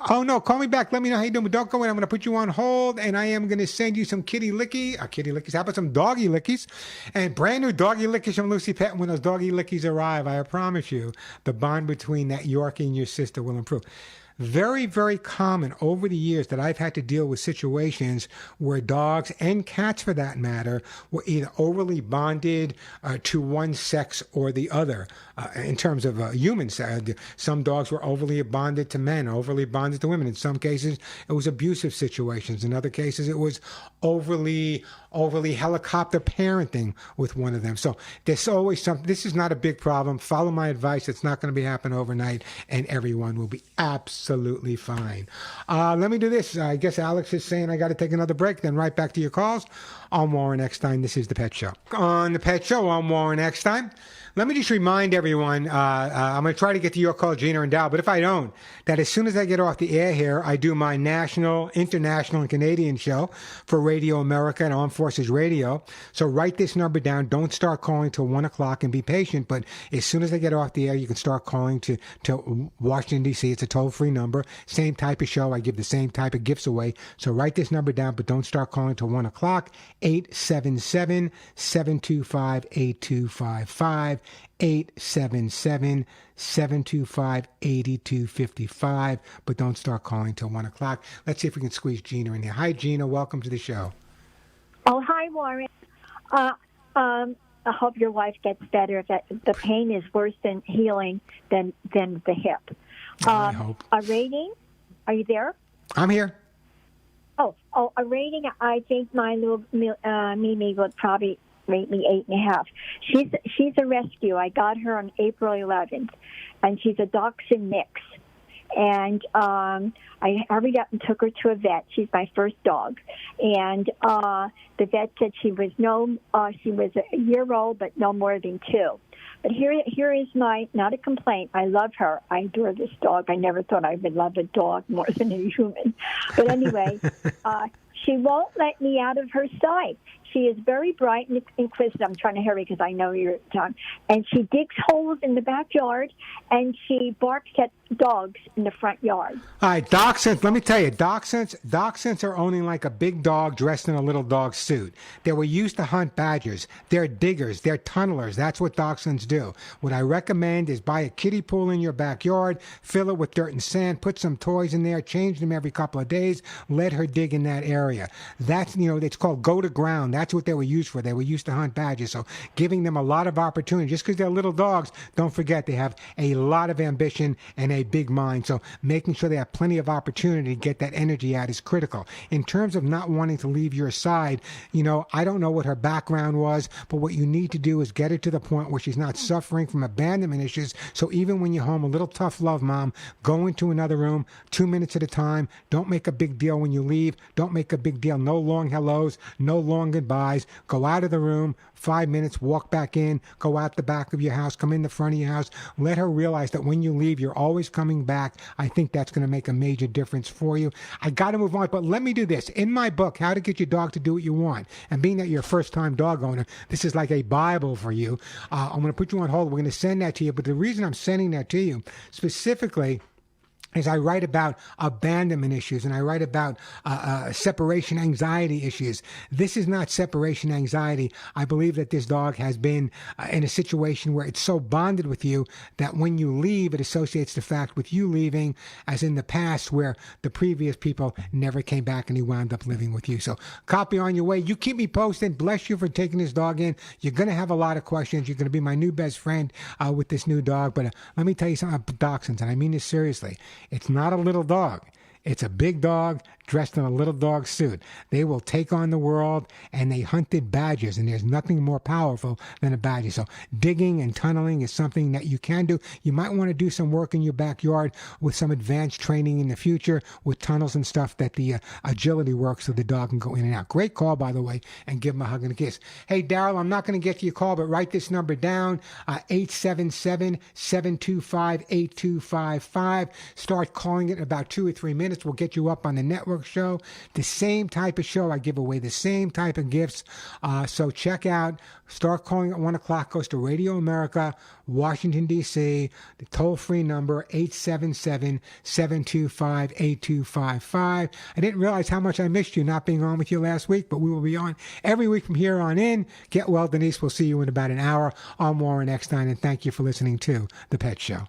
Oh, no, call me back. Let me know how you doing. But don't go in. I'm going to put you on hold, and I am going to send you some kitty lickies. How about some doggy lickies? And brand new doggy lickies from Lucy Pet. When those doggy lickies arrive, I promise you, the bond between that Yorkie and your sister will improve. Very, very common over the years that I've had to deal with situations where dogs and cats, for that matter, were either overly bonded to one sex or the other. In terms of humans, some dogs were overly bonded to men, overly bonded to women. In some cases, it was abusive situations. In other cases, it was overly helicopter parenting with one of them. So there's always something. This is not a big problem. Follow my advice. It's not going to happen overnight, and everyone will be absolutely fine. Let me do this. I guess Alex is saying I got to take another break. Then right back to your calls. I'm Warren Eckstein. This is The Pet Show. On The Pet Show, I'm Warren Eckstein. Let me just remind everyone, I'm going to try to get to your call, Gina and Dow, but if I don't, that as soon as I get off the air here, I do my national, international, and Canadian show for Radio America and Armed Forces Radio. So write this number down. Don't start calling till 1 o'clock and be patient, but as soon as I get off the air, you can start calling to Washington, D.C. It's a toll-free number. Same type of show. I give the same type of gifts away. So write this number down, but don't start calling till 1 o'clock. 877-725-8255. 877-725-8255, but don't start calling till 1 o'clock. Let's see if we can squeeze Gina in there. Hi, Gina. Welcome to the show. Oh, hi, Warren. I hope your wife gets better. That the pain is worse than healing than the hip. I hope. A rating? Are you there? I'm here. Oh, a rating. I think my little Mimi would probably rate me 8.5. She's a rescue. I got her on April 11th, and she's a dachshund mix. And I hurried up and took her to a vet. She's my first dog, and the vet said she was a year old, but no more than 2. But here is my, not a complaint. I love her. I adore this dog. I never thought I would love a dog more than a human. But anyway, she won't let me out of her sight. She is very bright and inquisitive. I'm trying to hurry because I know you're time. And she digs holes in the backyard, and she barks at dogs in the front yard. All right, dachshunds, let me tell you, dachshunds are only like a big dog dressed in a little dog suit. They were used to hunt badgers. They're diggers. They're tunnelers. That's what dachshunds do. What I recommend is buy a kiddie pool in your backyard, fill it with dirt and sand, put some toys in there, change them every couple of days, let her dig in that area. That's, it's called go to ground. That's what they were used for. They were used to hunt badgers. So giving them a lot of opportunity. Just because they're little dogs, don't forget they have a lot of ambition and a big mind. So making sure they have plenty of opportunity to get that energy out is critical. In terms of not wanting to leave your side, I don't know what her background was, but what you need to do is get her to the point where she's not suffering from abandonment issues. So even when you're home, a little tough love, Mom, go into another room 2 minutes at a time. Don't make a big deal when you leave. Don't make a big deal. No long hellos, no long goodbyes. Go out of the room, 5 minutes, walk back in, go out the back of your house, come in the front of your house. Let her realize that when you leave, you're always coming back. I think that's going to make a major difference for you. I got to move on, but let me do this. In my book, How to Get Your Dog to Do What You Want, and being that you're a first-time dog owner, this is like a Bible for you. I'm going to put you on hold. We're going to send that to you, but the reason I'm sending that to you specifically is I write about abandonment issues and I write about separation anxiety issues. This is not separation anxiety. I believe that this dog has been in a situation where it's so bonded with you that when you leave, it associates the fact with you leaving as in the past where the previous people never came back and he wound up living with you. So copy on your way. You keep me posted. Bless you for taking this dog in. You're going to have a lot of questions. You're going to be my new best friend with this new dog. But let me tell you something about dachshunds, and I mean this seriously. It's not a little dog. It's a big dog dressed in a little dog suit. They will take on the world, and they hunted badgers, and there's nothing more powerful than a badger. So digging and tunneling is something that you can do. You might want to do some work in your backyard with some advanced training in the future with tunnels and stuff that the agility works so the dog can go in and out. Great call, by the way, and give him a hug and a kiss. Hey, Daryl, I'm not going to get to your call, but write this number down, 877-725-8255. Start calling it in about 2 or 3 minutes. We'll get you up on the network show. The same type of show. I give away the same type of gifts. So check out. Start calling at 1 o'clock. Goes to Radio America, Washington, D.C. The toll-free number, 877-725-8255. I didn't realize how much I missed you not being on with you last week, but we will be on every week from here on in. Get well, Denise. We'll see you in about an hour. I'm Warren Eckstein, and thank you for listening to The Pet Show.